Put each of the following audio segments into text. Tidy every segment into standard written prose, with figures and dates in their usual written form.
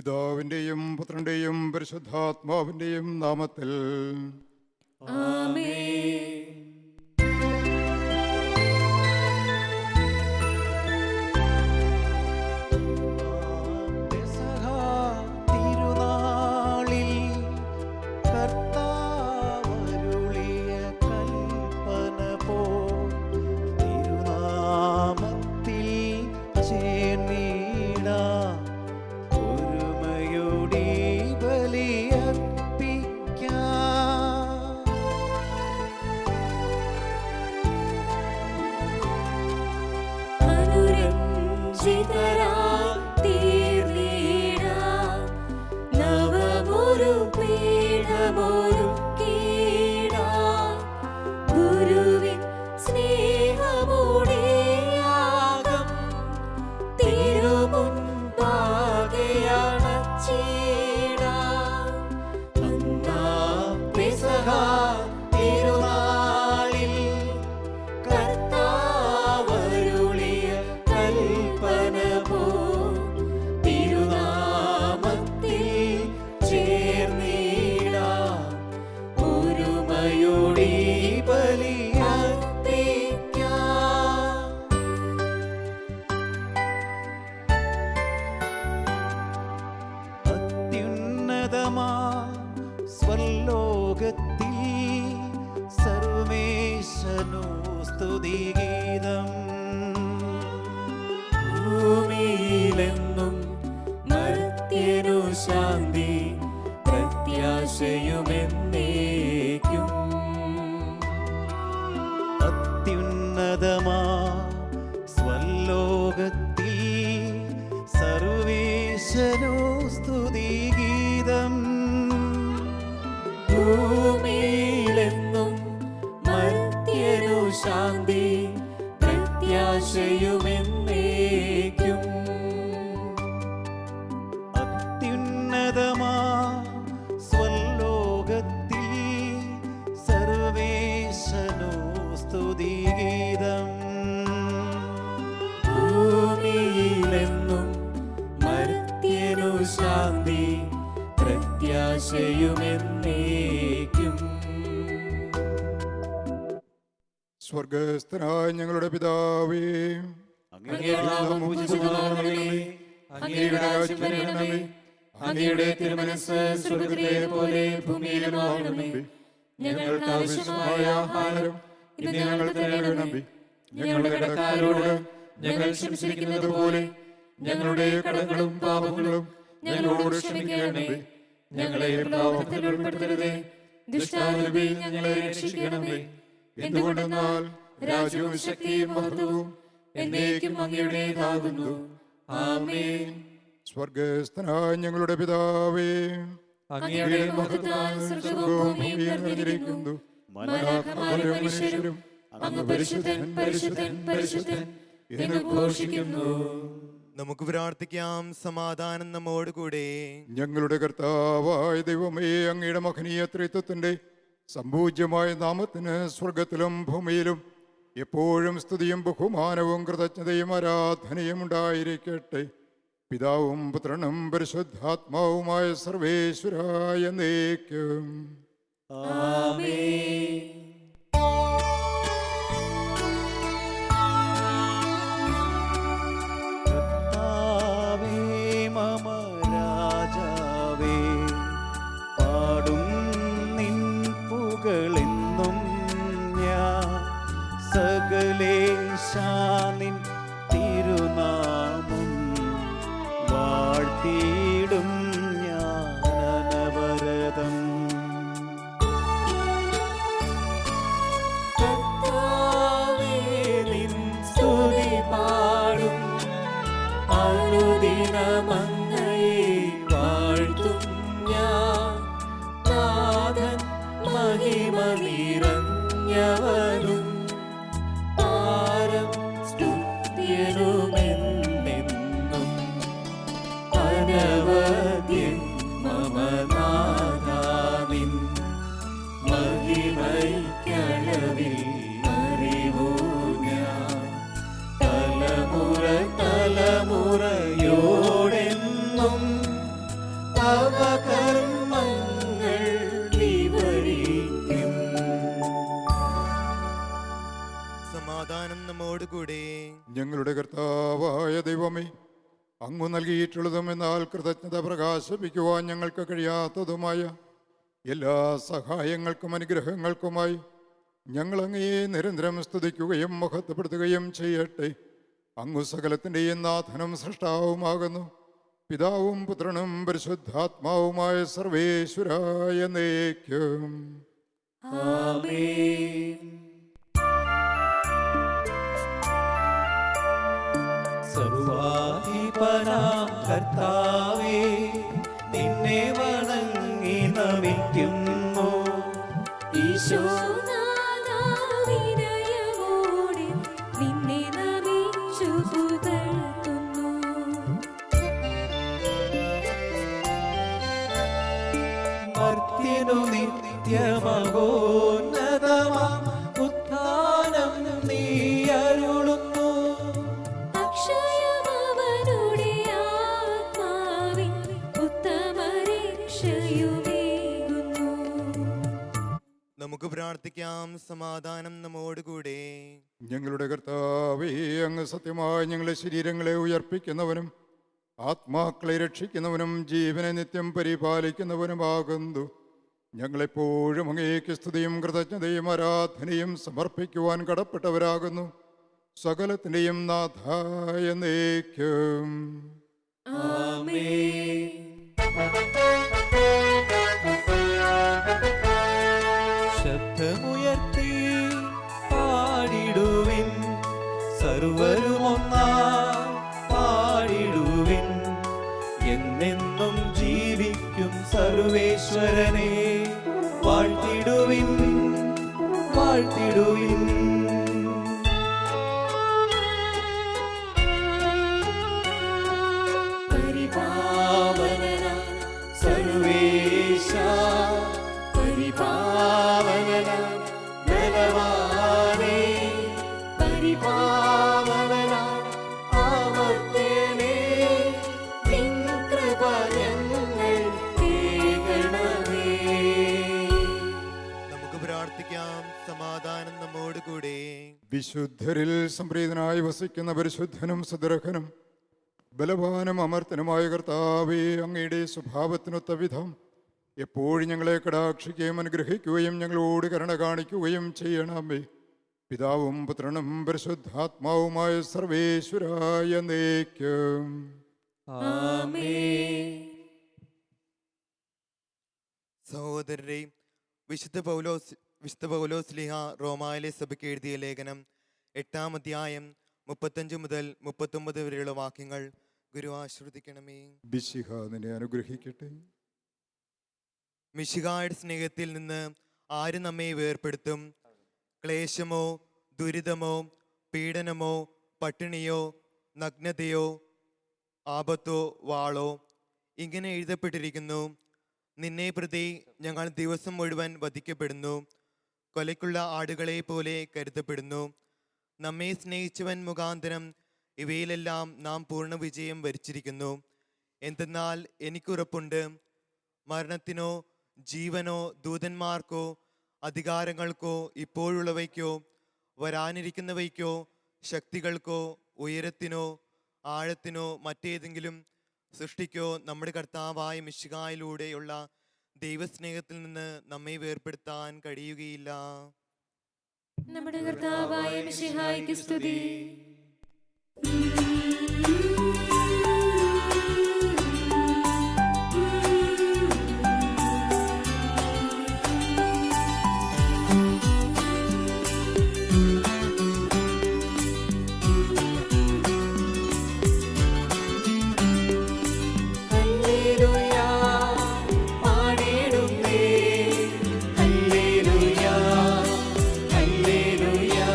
പിതാവിൻ്റെയും പുത്രൻ്റെയും പരിശുദ്ധാത്മാവിൻ്റെയും നാമത്തിൽ ആമേൻ. സ്വർലോകത്തിൽ സർവേശനോ സ്തുതിഗീതം. ഭൂമിയിലെന്നും മർത്യനു ശാന്തി പ്രത്യാശയുമെന്നേക്കും. അത്യുന്നതമാ സ്വർലോകത്തിൽ സർവേശനോ സ്തുതിഗീതം. ഭൂമിയിലെന്നും മർത്യനു ശാന്തി പ്രത്യാശയുമെന്നേക്കും. അത്യുന്നതമാ സ്വർലോകത്തിൽ സർവേശനോ സ്തുതിഗീതം. ഭൂമിയിലെന്നും മർത്യനു ശാന്തി പ്രത്യാശയുമെന്നേക്കും. സ്വർഗസ്ഥനായ ഞങ്ങളുടെ പിതാവേ, അങ്ങയുടെ നാമം പൂജിതമാകണമേ. അങ്ങയുടെ രാജ്യം വരണമേ. അങ്ങയുടെ തിരുമനസ്സ് സ്വർഗ്ഗത്തിലെ പോലെ ഭൂമിയിലുമാകണമേ. ഞങ്ങൾക്ക് ആവശ്യമായ ആഹാരം ഇന്ന് ഞങ്ങൾക്ക് തരണമേ. ഞങ്ങളുടെ കടക്കാരോട് ഞങ്ങൾ ക്ഷമിച്ചിരിക്കുന്നത് പോലെ ഞങ്ങളുടെ കടങ്ങളും പാപങ്ങളും ഞങ്ങളോട് ക്ഷമിക്കണമേ. ഞങ്ങളെ പ്രലോഭനത്തിൽ ഉൾപ്പെടുത്തരുതേ, ദുഷ്ടാരൂപി ഞങ്ങളെ രക്ഷിക്കണമേ. എന്തുകൊണ്ടെന്നാൽ രാജ്യവും ശക്തിയും മഹത്വവും എന്നേക്കും അങ്ങയുടേതാകുന്നു. ആമേൻ. സ്വർഗസ്ഥനായ ഞങ്ങളുടെ പിതാവേ, അങ്ങയുടെ മഹത്വത്താൽ സ്വർഗ്ഗവും ഭൂമിയും നിറഞ്ഞിരിക്കുന്നു. മാലാഖമാരും മനുഷ്യരും അങ്ങ് പരിശുദ്ധൻ പരിശുദ്ധൻ പരിശുദ്ധൻ എന്ന് ഘോഷിക്കുന്നു. നമുക്ക് പ്രാർത്ഥിക്കാം. സമാധാനം നമ്മോടുകൂടെ. ഞങ്ങളുടെ കർത്താവായ ദൈവമേ, അങ്ങയുടെ മഹനീയ ത്രിത്വത്തിൻ്റെ സംപൂജ്യമായ നാമത്തിന് സ്വർഗത്തിലും ഭൂമിയിലും എപ്പോഴും സ്തുതിയും ബഹുമാനവും കൃതജ്ഞതയും ആരാധനയും ഉണ്ടായിരിക്കട്ടെ. പിതാവും പുത്രനും പരിശുദ്ധാത്മാവുമായ സർവേശ്വരായ എന്നേക്കും. ആമേൻ. കർത്താവേ മമ രാജാവേ, പാടും നിൻ പുകളെന്നും ഞാൻ. സകലേശാ നിൻ തിരുനാമം വാഴ്ത്തിയിടും ഞാൻ അനവരതം. കർത്താവേ, നിൻ സ്തുതി പാടും. അനുദിനമങ്ങയെ വാഴ്ത്തും ഞാൻ. നാഥൻ മഹിമ നിറഞ്ഞവനും പാരം സ്തുത്യനുമെന്നെന്നും അനവ സമാധാനം നമ്മോടുകൂടെ. ഞങ്ങളുടെ കർത്താവായ ദൈവമേ, അങ്ങ് നൽകിയിട്ടുള്ളതും എന്നാൽ കൃതജ്ഞത പ്രകാശിപ്പിക്കുവാൻ ഞങ്ങൾക്ക് കഴിയാത്തതുമായ എല്ലാ സഹായങ്ങൾക്കും അനുഗ്രഹങ്ങൾക്കുമായി ഞങ്ങൾ അങ്ങയെ നിരന്തരം സ്തുതിക്കുകയും മഹത്വപ്പെടുത്തുകയും ചെയ്യട്ടെ. അങ്ങ് സകലത്തിൻ്റെയും നാഥനും സൃഷ്ടാവുമാകുന്നു. പിതാവും പുത്രനും പരിശുദ്ധാത്മാവുമായ സർവേശ്വരായ എന്നേക്കും. ആമേൻ. സർവാധിപനാം കർത്താവേ, നിന്നെ വണങ്ങി നമിക്കുന്നു. ഈശോനാഥാ വിനയമോടെ നിന്നെ നമിച്ചു പുകഴ്ത്തുന്നു. മർത്യനു നിത്യമഹോന്നതമാം ഉത്ഥാനം നീ അരുളുന്നു. അക്ഷയമവനുടെ ആത്മാവിൻ ഉത്തമരക്ഷയുമേകുന്നു. നമുക്ക് പ്രാർത്ഥിക്കാം. സമാധാനം നമ്മോടുകൂടെ. ഞങ്ങളുടെ കർത്താവേ, അങ്ങ് സത്യമായി ഞങ്ങളുടെ ശരീരങ്ങളെ ഉയർപ്പിക്കുന്നവനും ആത്മാക്കളെ രക്ഷിക്കുന്നവനും ജീവനെ നിത്യം പരിപാലിക്കുന്നവനുമാകുന്നു. ഞങ്ങളെപ്പോഴും അങ്ങേക്ക് സ്തുതിയും കൃതജ്ഞതയും ആരാധനയും സമർപ്പിക്കുവാൻ കടപ്പെട്ടവരാകുന്നു. സകലത്തിൻ്റെയും നാഥായ എന്നേക്കും. ആമേൻ. ശബ്ദമുയർത്തി പാടിടുവിൻ, സർവരുമൊന്നായി പാടിടുവിൻ. എന്നെന്നും ജീവിക്കും സർവേശ്വരനെ വാഴ്ത്തിടുവിൻ, വാഴ്ത്തിടുവിൻ. പരിപാവനനാ സർവേശാ, പരിപാവനനാ ബലവാനേ, പരിപാവനനാ അമർത്യനേ, നിൻ കൃപ ഞങ്ങൾ കേൾക്കണമേ. നമുക്ക് പ്രാർത്ഥിക്കാം. സമാധാനം നമ്മോടുകൂടെ. വിശുദ്ധരിൽ സംപ്രീതനായി വസിക്കുന്ന പരിശുദ്ധനും സുദൃഢനും ബലവാനും അമർത്തനുമായ കർത്താവേ, അങ്ങയുടെ സ്വഭാവത്തിനൊത്ത വിധം എപ്പോഴും ഞങ്ങളെ കടാക്ഷിക്കുകയും അനുഗ്രഹിക്കുകയും ഞങ്ങളോട് കരുണ കാണിക്കുകയും ചെയ്യണമേ. പിതാവും പുത്രനും പരിശുദ്ധാത്മാവുമായ സർവേശ്വരായ എന്നേക്കും. ആമേൻ. സഹോദരരെ, വിശുദ്ധ പൗലോസ് ശ്ലീഹ റോമായിലെ സഭയ്ക്ക് എഴുതിയ ലേഖനം 8-ാം അധ്യായം 35 മുതൽ 39 വരെയുള്ള വാക്യങ്ങൾ ഗുരു ആശ്രദിക്കണമേ. ബിശിഹ നിന്നെ അനുഗ്രഹിക്കട്ടെ. മിശിഹായുടെ സ്നേഹത്തിൽ നിന്ന് ആര് നമ്മെ വേർപെടുത്തും? ക്ലേശമോ, ദുരിതമോ, പീഡനമോ, പട്ടിണിയോ, നഗ്നതയോ, ആപത്തോ, വാളോ? ഇങ്ങനെ എഴുതപ്പെട്ടിരിക്കുന്നു: നിന്നെ പ്രതി ഞങ്ങൾ ദിവസം മുഴുവൻ വധിക്കപ്പെടുന്നു, കൊലയ്ക്കുള്ള ആടുകളെ പോലെ കരുതപ്പെടുന്നു. നമ്മെ സ്നേഹിച്ചവൻ മുഖാന്തരം ഇവയിലെല്ലാം നാം പൂർണ്ണ വിജയം വരിച്ചിരിക്കുന്നു. എന്തെന്നാൽ എനിക്കുറപ്പുണ്ട്, മരണത്തിനോ ജീവനോ ദൂതന്മാർക്കോ അധികാരങ്ങൾക്കോ ഇപ്പോഴുള്ളവയ്ക്കോ വരാനിരിക്കുന്നവയ്ക്കോ ശക്തികൾക്കോ ഉയരത്തിനോ ആഴത്തിനോ മറ്റേതെങ്കിലും സൃഷ്ടിക്കോ നമ്മുടെ കർത്താവായ മിശിഹായിലൂടെയുള്ള ദൈവസ്നേഹത്തിൽ നിന്ന് നമ്മെ വേർപെടുത്താൻ കഴിയുകയില്ല. നമ്മുടെ കർത്താവായ മിശിഹായ്ക്ക് സ്തുതി. ഹല്ലേലൂയാ, പാടിടുന്നേ. ഹല്ലേലൂയാ, ഹല്ലേലൂയാ,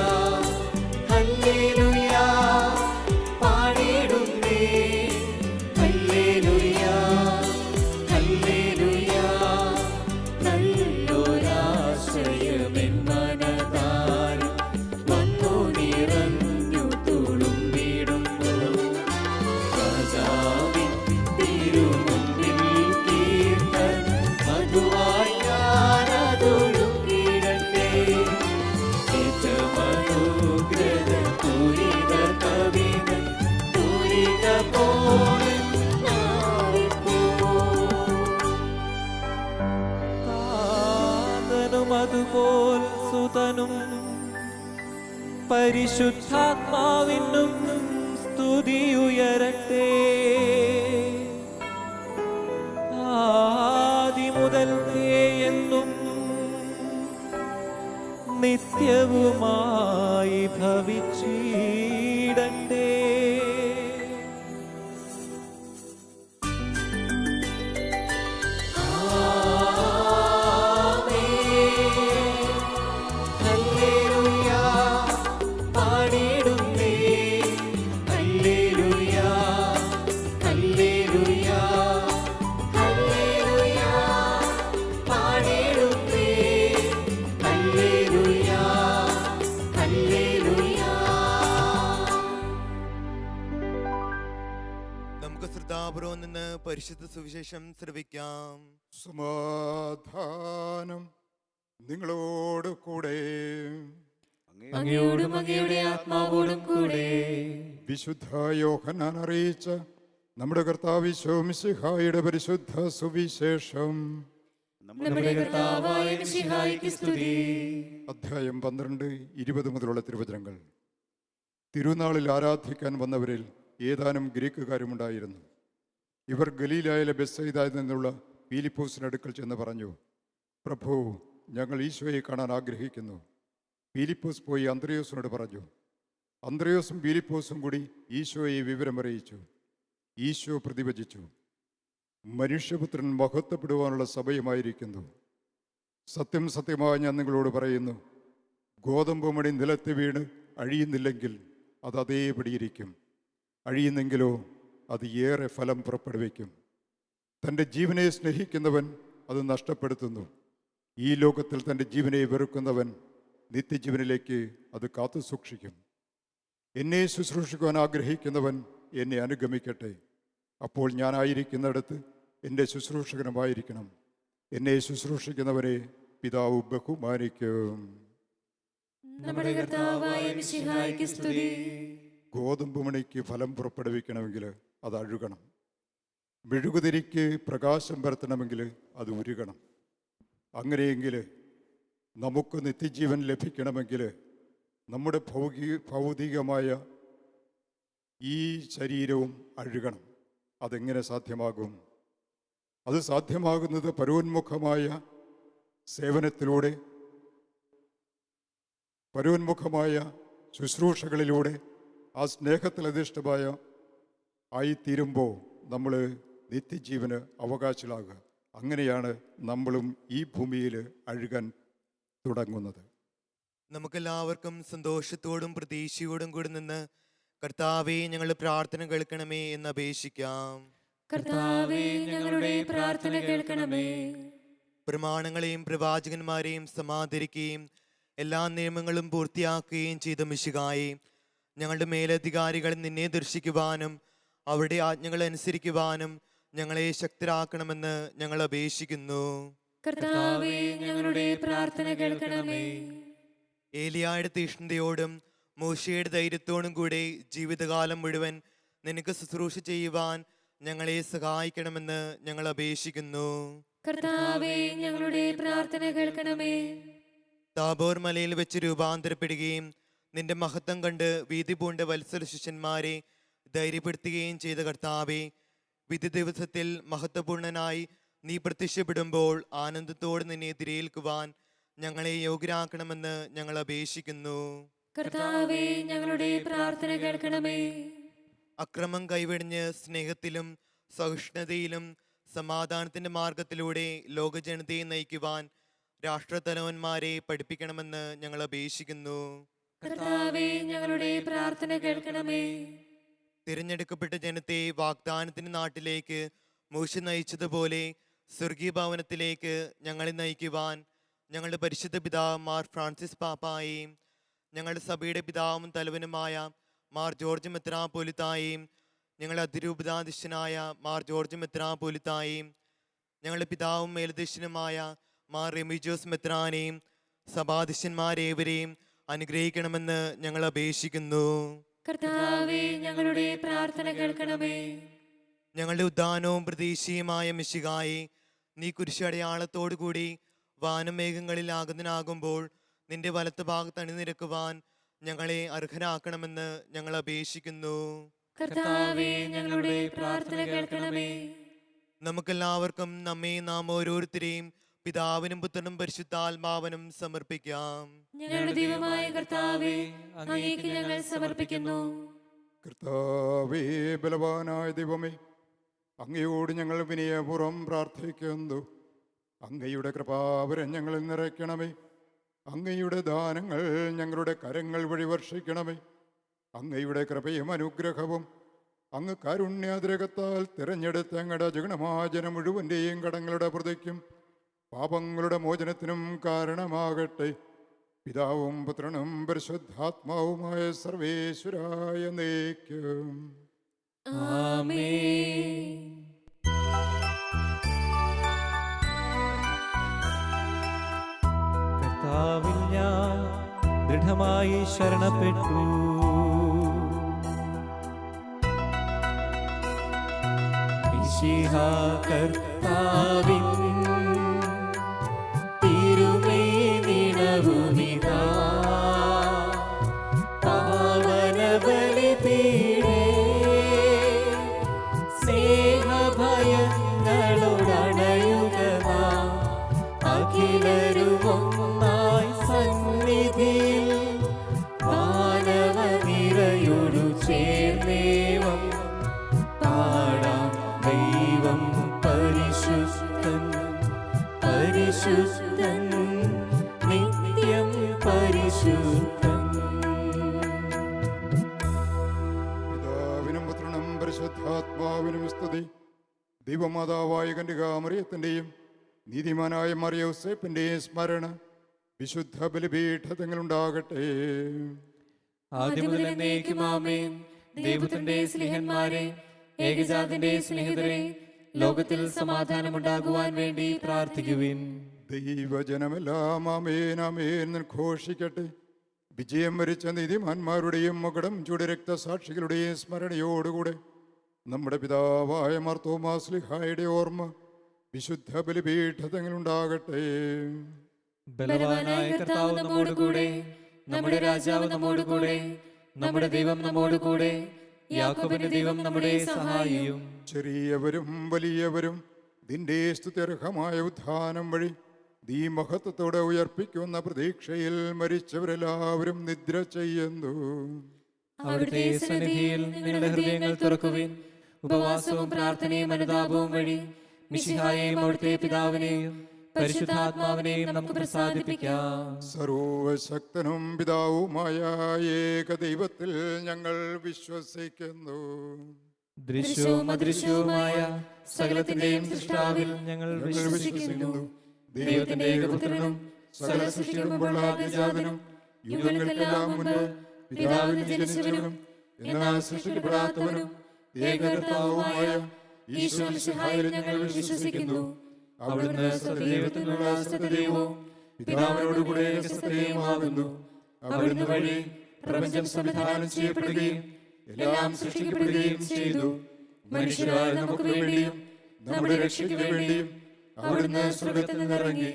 ഹല്ലേലൂയാ. പരിശുദ്ധാത്മാവിനും സ്തുതിയുയരട്ടെ. ആദിമുതൽക്കേ എന്നും നിത്യവുമായി ഭവിച്ചിടട്ടെ. നമുക്ക് ശ്രദ്ധാപൂർവം നിന്ന് പരിശുദ്ധ സുവിശേഷം ശ്രവിക്കാം. സമാധാനം നിങ്ങളോട് കൂടെ. അങ്ങയോടും അങ്ങയുടെ ആത്മാവോടും കൂടെ. വിശുദ്ധ യോഹന്നാൻ അറിയിച്ച നമ്മുടെ കർത്താവ് ഈശോ മിശിഹായുടെ പരിശുദ്ധ സുവിശേഷം. നമ്മുടെ കർത്താവായ മിശിഹായ്ക്ക് സ്തുതി. അധ്യായം 12, 20 മുതലുള്ള തിരുവചനങ്ങൾ. തിരുനാളിൽ ആരാധിക്കാൻ വന്നവരിൽ ഏതാനും ഗ്രീക്കുകാരുമുണ്ടായിരുന്നു. ഇവർ ഗലീലായിലെ ബെത്സയിദയിൽ നിന്നുള്ള പീലിപ്പോസിനടുക്കൽ ചെന്ന് പറഞ്ഞു, പ്രഭു, ഞങ്ങൾ ഈശോയെ കാണാൻ ആഗ്രഹിക്കുന്നു. പീലിപ്പോസ് പോയി അന്ത്രയോസിനോട് പറഞ്ഞു. അന്ത്രയോസും പീലിപ്പോസും കൂടി ഈശോയെ വിവരമറിയിച്ചു. ഈശോ പ്രതിവചിച്ചു, മനുഷ്യപുത്രൻ മഹത്വപ്പെടുവാനുള്ള സമയമായിരിക്കുന്നു. സത്യം സത്യമായി ഞാൻ നിങ്ങളോട് പറയുന്നു, ഗോതമ്പ് മണി നിലത്ത് വീണ് അഴിയുന്നില്ലെങ്കിൽ അത് അതേപടിയിരിക്കും. അഴിയുന്നെങ്കിലോ അത് ഏറെ ഫലം പുറപ്പെടുവിക്കും. തൻ്റെ ജീവനെ സ്നേഹിക്കുന്നവൻ അത് നഷ്ടപ്പെടുത്തുന്നു. ഈ ലോകത്തിൽ തൻ്റെ ജീവനെ വെറുക്കുന്നവൻ നിത്യജീവനിലേക്ക് അത് കാത്തു സൂക്ഷിക്കും. എന്നെ ശുശ്രൂഷിക്കുവാൻ ആഗ്രഹിക്കുന്നവൻ എന്നെ അനുഗമിക്കട്ടെ. അപ്പോൾ ഞാനായിരിക്കുന്നിടത്ത് എൻ്റെ ശുശ്രൂഷകനുമായിരിക്കണം. എന്നെ ശുശ്രൂഷിക്കുന്നവരെ പിതാവ് ബഹുമാനിക്കും. നമ്മുടെ കർത്താവായ മിശിഹായ്ക്ക് സ്തുതി. ഗോതമ്പ് മണിക്ക് ഫലം പുറപ്പെടുവിക്കണമെങ്കിൽ അത് അഴുകണം. മെഴുകുതിരിക്ക് പ്രകാശം പരത്തണമെങ്കിൽ അത് ഉരുകണം. അങ്ങനെയെങ്കിൽ നമുക്ക് നിത്യജീവൻ ലഭിക്കണമെങ്കിൽ നമ്മുടെ ഭൗതികമായ ഈ ശരീരവും അഴുകണം. അതെങ്ങനെ സാധ്യമാകും? അത് സാധ്യമാകുന്നത് പരോന്മുഖമായ സേവനത്തിലൂടെ, പരോന്മുഖമായ ശുശ്രൂഷകളിലൂടെ, ആ സ്നേഹത്തിൽ അധിഷ്ഠമായ ആയിത്തീരുമ്പോൾ നമ്മൾ നിത്യജീവന് അവകാശികളാകുക. അങ്ങനെയാണ് നമ്മളും ഈ ഭൂമിയിൽ അഴുകാൻ തുടങ്ങുന്നത്. നമുക്കെല്ലാവർക്കും സന്തോഷത്തോടും പ്രതീക്ഷയോടും കൂടി നിന്ന് കർത്താവേ, ഞങ്ങളുടെ പ്രാർത്ഥന കേൾക്കണമേ എന്ന് അപേക്ഷിക്കാം. കർത്താവേ, ഞങ്ങളുടെ പ്രാർത്ഥന കേൾക്കണമേ. പ്രമാണങ്ങളെയും പ്രവാചകന്മാരെയും സമാദരിക്കുകയും എല്ലാ നിയമങ്ങളും പൂർത്തിയാക്കുകയും ചെയ്ത മിശിഹായേ, ഞങ്ങളുടെ മേലധികാരികൾ നിന്നെ ദർശിക്കുവാനും അവരുടെ ആജ്ഞകൾ അനുസരിക്കുവാനും ഞങ്ങളെ ശക്തരാക്കണമെന്ന് ഞങ്ങൾ അപേക്ഷിക്കുന്നു. കർത്താവേ, ഞങ്ങളുടെ പ്രാർത്ഥന കേൾക്കണമേ. ഏലിയായുടെ തീഷ്ണതയോടും മോശയുടെ ധൈര്യത്തോടും കൂടെ ജീവിതകാലം മുഴുവൻ നിനക്ക് ശുശ്രൂഷ ചെയ്യുവാൻ ഞങ്ങളെ സഹായിക്കണമെന്ന് ഞങ്ങൾ അപേക്ഷിക്കുന്നു. കർത്താവേ, ഞങ്ങളുടെ പ്രാർത്ഥന കേൾക്കണമേ. താബോർ മലയിൽ വെച്ച് രൂപാന്തരപ്പെടുകയും നിന്റെ മഹത്വം കണ്ട് വീതി പൂണ്ട വത്സല ശിഷ്യന്മാരെ ധൈര്യപ്പെടുത്തുകയും ചെയ്ത കർത്താവേ, വിധി ദിവസത്തിൽ മഹത്വപൂർണനായി നീ പ്രത്യക്ഷപ്പെടുമ്പോൾ ആനന്ദത്തോടെ നിന്നെ എതിരേൽക്കുവാൻ ഞങ്ങളെ യോഗ്യരാക്കണമെന്ന് ഞങ്ങൾ അപേക്ഷിക്കുന്നു. കർത്താവേ, ഞങ്ങളുടെ പ്രാർത്ഥന കേൾക്കണമേ. അക്രമം കൈവെടിഞ്ഞ് സ്നേഹത്തിലും സഹിഷ്ണുതയിലും സമാധാനത്തിന്റെ മാർഗത്തിലൂടെ ലോകജനതയെ നയിക്കുവാൻ രാഷ്ട്രതലവന്മാരെ പഠിപ്പിക്കണമെന്ന് ഞങ്ങൾ അപേക്ഷിക്കുന്നു. കർത്താവേ, ഞങ്ങളുടെ പ്രാർത്ഥന കേൾക്കണമേ. തിരഞ്ഞെടുക്കപ്പെട്ട ജനത്തെ വാഗ്ദാനത്തിന്റെ നാട്ടിലേക്ക് മോശ നയിച്ചതുപോലെ സ്വർഗീയ ഭവനത്തിലേക്ക് ഞങ്ങളെ നയിക്കുവാൻ ഞങ്ങളുടെ പരിശുദ്ധ പിതാവ് മാർ ഫ്രാൻസിസ് പാപ്പായെയും ഞങ്ങളുടെ സഭയുടെ പിതാവും തലവനുമായ മാർ ജോർജ് മെത്രാപ്പോലിത്തായെയും ഞങ്ങളുടെ അതിരൂപതാധ്യക്ഷനായ മാർ ജോർജ് മെത്രാപ്പോലിത്തായെയും ഞങ്ങളുടെ പിതാവും മേലധ്യക്ഷനുമായ മാർ റെമിജോസ് മെത്രാനെയും സഭാധ്യക്ഷന്മാരേവരെയും അനുഗ്രഹിക്കണമെന്ന് ഞങ്ങൾ അപേക്ഷിക്കുന്നു. കർത്താവേ, ഞങ്ങളുടെ പ്രാർത്ഥന കേൾക്കണമേ. ഞങ്ങളുടെ ഉദ്ധാനവും പ്രതീക്ഷയുമായ മിശിഹായെ, നീ കുരിശടയാളത്തോടുകൂടി വാനമേഘങ്ങളിൽ ആഗതനാകുമ്പോൾ നിന്റെ വലത്ത് ഭാഗത്ത് അണിനിരക്കുവാൻ ഞങ്ങളെ അർഹരാക്കണമെന്ന് ഞങ്ങൾ അപേക്ഷിക്കുന്നു. കർത്താവേ, ഞങ്ങളുടെ പ്രാർത്ഥന കേൾക്കണമേ. നമുക്കെല്ലാവർക്കും നാം ഓരോരുത്തരെയും പിതാവിനും പുത്രനും പരിശുദ്ധാത്മാവിനും സമർപ്പിക്കാം. ഞങ്ങളുടെ ദൈവമായ കർത്താവേ, അങ്ങേക്ക് ഞങ്ങൾ സമർപ്പിക്കുന്നു. കർത്താവേ, ബലവാനായ ദൈവമേ, അങ്ങയോട് ഞങ്ങൾ വിനയപൂർവ്വം പ്രാർത്ഥിക്കുന്നു. അങ്ങയുടെ കൃപാവരം ഞങ്ങളിൽ നിറയ്ക്കണമേ. അങ്ങയുടെ ദാനങ്ങൾ ഞങ്ങളുടെ കരങ്ങൾ വഴി വർഷിക്കണമേ. അങ്ങയുടെ കൃപയും അനുഗ്രഹവും അങ്ങ് കാരുണ്യാതിരകത്താൽ തിരഞ്ഞെടുത്ത അങ്ങയുടെ ജഗണമായ ജനം മുഴുവൻ്റെയും കടങ്ങളുടെ പ്രതിക്കും പാപങ്ങളുടെ മോചനത്തിനും കാരണമാകട്ടെ. പിതാവും പുത്രനും പരിശുദ്ധാത്മാവുമായ സർവേശ്വരായ എന്നേക്കും. ആമേൻ. കർത്താവിൽ ഞാൻ ദൃഢമായി ശരണപ്പെട്ടു. മിശിഹാ കർത്താവിൻ തിരുമേനിണവുമിതാ പാവനബലിപീഠേ സ്നേഹഭയങ്ങളോടണയുക നാം അഖിലരുമൊന്നായി സന്നിധിയിൽ മാനവനിരയോടു ചേർന്നേവം പാടാം. ദൈവം പരിശുദ്ധൻ പരിശുദ്ധൻ നിത്യം പരിശുദ്ധൻ. പിതാവിനും പുത്രനും പരിശുദ്ധാത്മാവിനും സ്തുതി. ദൈവമാതാവായ കന്യകാമറിയത്തിൻ്റെയും നീതിമാനായ മറിയൗസേപ്പിൻ്റെയും സ്മരണ വിശുദ്ധ ബലിപീഠങ്ങളുണ്ടാകട്ടെ. ആദ്യം മുതൽ എന്നേക്കും ആമേൻ. ദൈവത്തിന്റെ സ്നേഹന്മാരെ, ഏകജാതന്റെ സ്നേഹിതരെ, ലോകത്തിൽ സമാധാനമുണ്ടാകുവാൻ വേണ്ടി പ്രാർത്ഥിക്കുവിൻ. ദൈവജനമെല്ലാം ആമേൻ ആമേൻ ഘോഷിക്കട്ടെ. വിജയം വരിച്ച നീതിമാന്മാരുടെയും മകടം ചൂട് രക്തസാക്ഷികളുടെയും സ്മരണയോടുകൂടെ നമ്മുടെ പിതാവായ മാർത്തോമാസ്ലിഹായുടെ ഓർമ്മ വിശുദ്ധ ബലിപീഠങ്ങളുണ്ടാകട്ടെ. ബലവാനായ കർത്താവ് നമ്മോടുകൂടെ, നമ്മുടെ രാജാവ് നമ്മോടുകൂടെ, നമ്മുടെ ദൈവം നമ്മോടുകൂടെ, യാക്കോബിന്റെ ദൈവം നമ്മുടെ സഹായിയും. ചെറിയവരും വലിയവരും നിന്റെ സ്തുത്യർഹമായ ഉത്ഥാനം വഴി നീ മഹത്വത്തോടെ ഉയർപ്പിക്കുന്ന പ്രതീക്ഷയിൽ മരിച്ചവരെല്ലാവരും നിദ്ര ചെയ്യുന്നു. അവിടുത്തെ സന്നിധിയിൽ നിങ്ങളുടെ ഹൃദയങ്ങൾ തുറക്കുവിൻ. ഉപവാസവും പ്രാർത്ഥനയും അനുതാപവും വഴി മിശിഹായെയും അവിടുത്തെ പിതാവിനെയും പരിശുദ്ധാത്മാവിനെയും നമുക്ക് പ്രസാദിപ്പിക്കാം. സർവശക്തനും പിതാവുമായ ഏക ദൈവത്തിൽ ഞങ്ങൾ വിശ്വസിക്കുന്നു. ദൃശ്യവും അദൃശ്യവുമായ സകലത്തിന്റെയും സൃഷ്ടാവിൽ ഞങ്ങൾ വിശ്വസിക്കുന്നു. ദൈവത്തിന്റെ ഏകപുത്രനും സകല സൃഷ്ടികളുമുള്ള ആദ്യജാതനും യുഗങ്ങൾക്കെല്ലാം മുൻപ് പിതാവിന് ജനിച്ചവനും എന്നാൽ സൃഷ്ടിക്കപ്പെടാത്തവനും ഏകകർത്താവുമായ ഈശോ മിശിഹായിൽ ഞങ്ങൾ വിശ്വസിക്കുന്നു. അവിടുന്ന് സത്യദൈവത്തിനുള്ള സത്യദൈവവും പിതാവിനോടുകൂടെ സത്യവുമാകുന്നു. അവിടുന്ന് വഴി പ്രപഞ്ചം സംവിധാനം ചെയ്യപ്പെടുകയും എല്ലാം സൃഷ്ടിക്കപ്പെടുകയും ചെയ്തു. മനുഷ്യരായ നമുക്ക് വേണ്ടിയും നമ്മുടെ രക്ഷയ്ക്ക് വേണ്ടിയും അവിടുന്ന് സ്വർഗ്ഗത്തിൽ നിന്നിറങ്ങി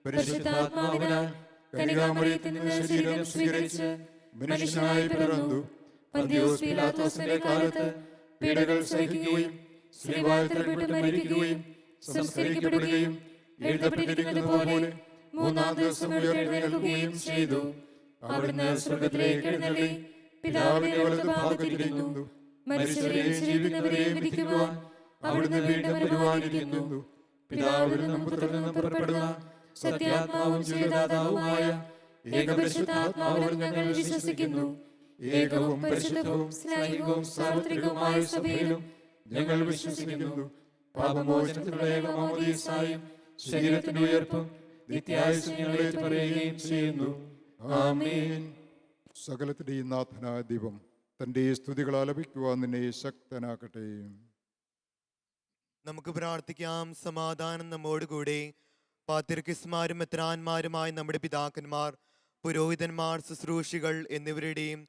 പരിശുദ്ധാത്മാവിനാൽ കന്യകാമറിയത്തിൽ നിന്ന് ശരീരം സ്വീകരിച്ച് മനുഷ്യനായി പിറന്നു. പന്തിയോസ് പീലാത്തോസിന്റെ കാലത്ത് പീഡകൾ സഹിക്കുകയും ശ്രീവായിൽ തറയ്ക്കപ്പെട്ട് മരിക്കുകയും സംസ്കരിക്കപ്പെടുകയും എഴുതപ്പെട്ടിരിക്കുന്നത് പോലെ മൂന്നാം ദിവസം ഉയർത്തെഴുന്നേൽക്കുകയും ചെയ്തു. അവിടുന്ന് സ്വർഗ്ഗത്തിലേക്ക് എഴുന്നള്ളി പിതാവിന്റെ വലതുഭാഗത്തിരിക്കുന്നു. മരിച്ചവരെയും ജീവിക്കുന്നവരെയും വിധിക്കുവാൻ അവിടുന്ന് വീണ്ടും വരുവാനിരിക്കുന്നു. പിതാവിൽ നിന്നും പുത്രനിൽ നിന്നും പുറപ്പെടുന്ന സത്യാത്മാവും ജീവദാതാവുമായ ഏകപരിശുദ്ധാത്മാവിൽ ഞങ്ങൾ വിശ്വസിക്കുന്നു. ഏകവും പരിശുദ്ധവും സ്നേഹികവും സാർവത്രികവുമായ സഭയിലും ഞങ്ങൾ വിശ്വസിക്കുന്നു. പാപമോചനത്തിനുള്ള ഏകമാമോദീസായും ശരീരത്തിന്റെ ഉയർപ്പും നിത്യായുസ്സും ഞങ്ങൾ ഏറ്റുപറയുകയും ചെയ്യുന്നു. ആമേൻ. സകലത്തിന്റെയും നാഥനായ ദൈവം തന്റെ സ്തുതികൾ ആലപിക്കുവാൻ നിന്നെ ശക്തനാക്കട്ടെ. നമുക്ക് പ്രാർത്ഥിക്കാം. സമാധാനം നമ്മോടുകൂടെ. പാത്രികന്മാരും മെത്രാന്മാരുമായ നമ്മുടെ പിതാക്കന്മാർ, പുരോഹിതന്മാർ, ശുശ്രൂഷികൾ എന്നിവരുടെയും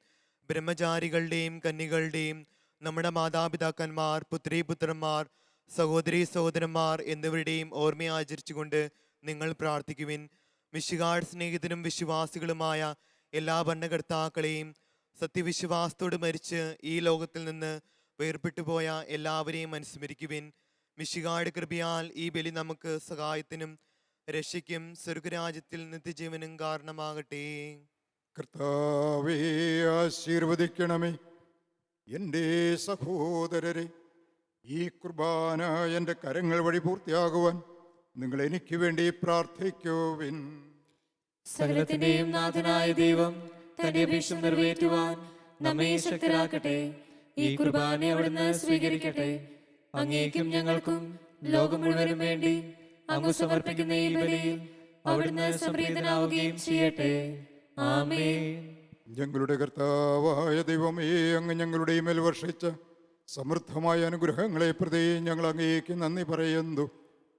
ബ്രഹ്മചാരികളുടെയും കന്യകളുടെയും നമ്മുടെ മാതാപിതാക്കന്മാർ, പുത്രീപുത്രന്മാർ, സഹോദരീ സഹോദരന്മാർ എന്നിവരുടെയും ഓർമ്മയാചരിച്ചുകൊണ്ട് നിങ്ങൾ പ്രാർത്ഥിക്കുവിൻ. മിശിഹായുടെ സ്നേഹിതരും വിശ്വാസികളുമായ എല്ലാ ഭരണകർത്താക്കളെയും സത്യവിശ്വാസത്തോട് മരിച്ച് ഈ ലോകത്തിൽ നിന്ന് വേർപെട്ടു പോയ എല്ലാവരെയും അനുസ്മരിക്കുവിൻ. മിശിഹായുടെ കൃപയാൽ ഈ ബലി നമുക്ക് സഹായത്തിനും രക്ഷയ്ക്കും സ്വർഗരാജ്യത്തിൽ നിത്യജീവനും കാരണമാകട്ടെ. കർത്താവേ, ആശീർവദിക്കണമേ. എൻ്റെ സഹോദരരെ, ഈ കുർബാന എൻ്റെ കരങ്ങൾ വഴി പൂർത്തിയാകുവാൻ നിങ്ങൾ എനിക്ക് വേണ്ടി പ്രാർത്ഥിക്കുവിൻ. സകലത്തിന്റെയും നാഥനായ ദൈവം തന്റെ അപേക്ഷ നിറവേറ്റുവാൻ നമ്മെ ശക്തരാക്കട്ടെ. ഈ കുർബാന അവിടുന്ന് സ്വീകരിക്കട്ടെ. അങ്ങേക്കും ഞങ്ങൾക്കും ലോകം മുഴുവനും വേണ്ടി അങ്ങ് സമർപ്പിക്കുന്ന ഈ ബലിയിൽ അവിടുന്ന് സംപ്രീതനാവുകയും ചെയ്യട്ടെ. ആമേൻ. ഞങ്ങളുടെ കർത്താവായ ദൈവമേ, അങ്ങ് ഞങ്ങളുടെ മേൽ വർഷിച്ച സമൃദ്ധമായ അനുഗ്രഹങ്ങളെ പ്രതി ഞങ്ങൾ അങ്ങേക്ക് നന്ദി പറയുന്നു.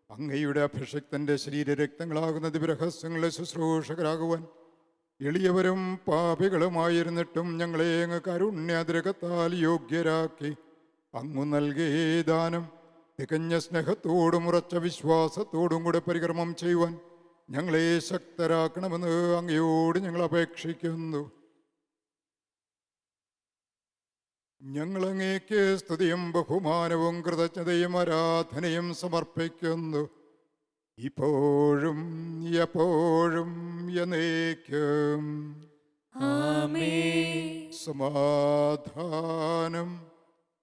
അങ്ങയുടെ അഭിഷിക്തന്റെ ശരീരരക്തങ്ങളാകുന്ന ദിവ്യരഹസ്യങ്ങളുടെ ശുശ്രൂഷകരാകുവാൻ എളിയവരും പാപികളുമായിരുന്നിട്ടും ഞങ്ങളെ അങ്ങ് കാരുണ്യാതിരകത്താൽ യോഗ്യരാക്കി. അങ്ങു നൽകിയ ദാനം തികഞ്ഞ സ്നേഹത്തോടും ഉറച്ച വിശ്വാസത്തോടും കൂടെ പരികർമ്മം ചെയ്യുവാൻ ഞങ്ങളെ ശക്തരാക്കണമെന്ന് അങ്ങയോട് ഞങ്ങൾ അപേക്ഷിക്കുന്നു. ഞങ്ങൾ അങ്ങേക്ക് സ്തുതിയും ബഹുമാനവും കൃതജ്ഞതയും ആരാധനയും സമർപ്പിക്കുന്നു, ഇപ്പോഴും എപ്പോഴും എന്നേക്കും. സമാധാനം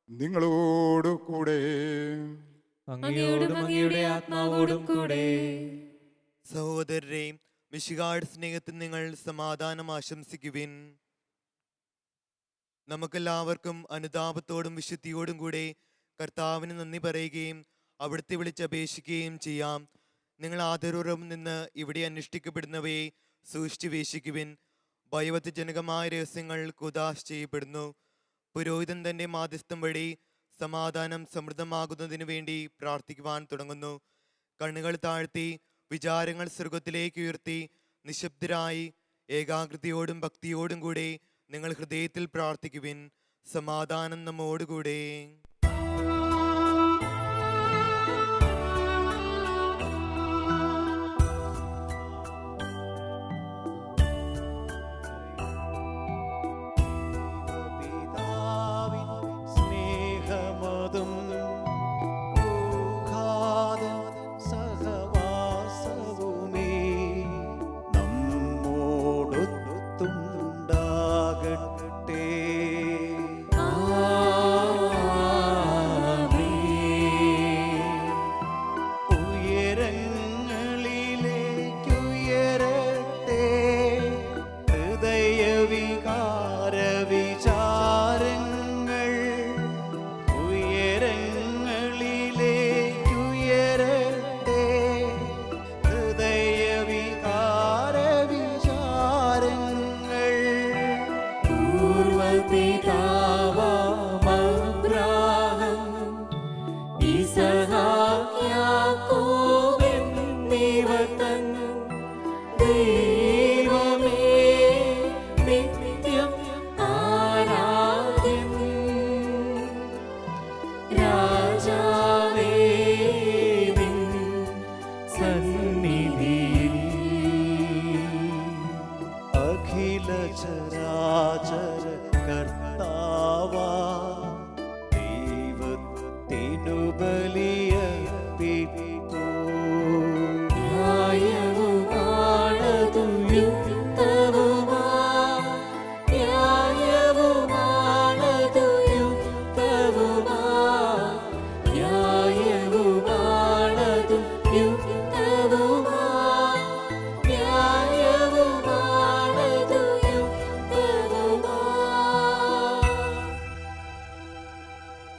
നിങ്ങളോടു കൂടെ. അങ്ങയോടും അങ്ങയുടെ ആത്മാവോടും കൂടെ. സഹോദരരെ, മിശിഹായുടെ സ്നേഹത്തിൽ നിങ്ങൾ സമാധാനം ആശംസിക്കുവിൻ. നമുക്കെല്ലാവർക്കും അനുതാപത്തോടും വിശുദ്ധിയോടും കൂടെ കർത്താവിന് നന്ദി പറയുകയും അവിടുത്തെ വിളിച്ചപേക്ഷിക്കുകയും ചെയ്യാം. നിങ്ങൾ ആദരപൂർവ്വം നിന്ന് ഇവിടെ അനുഷ്ഠിക്കപ്പെടുന്നവയെ സൂക്ഷിച്ചു വീക്ഷിക്കുവിൻ. ഭയവത്ജനകമായ രഹസ്യങ്ങൾ കുദാശ ചെയ്യപ്പെടുന്നു. പുരോഹിതൻ തന്റെ മാധ്യസ്ഥം വഴി സമാധാനം സമൃദ്ധമാകുന്നതിന് വേണ്ടി പ്രാർത്ഥിക്കുവാൻ തുടങ്ങുന്നു. കണ്ണുകൾ താഴ്ത്തി വിചാരങ്ങൾ സ്വർഗത്തിലേക്ക് ഉയർത്തി നിശബ്ദരായി ഏകാഗ്രതയോടും ഭക്തിയോടും കൂടെ നിങ്ങൾ ഹൃദയത്തിൽ പ്രാർത്ഥിക്കുവിൻ. സമാധാനം നമ്മോടുകൂടെ.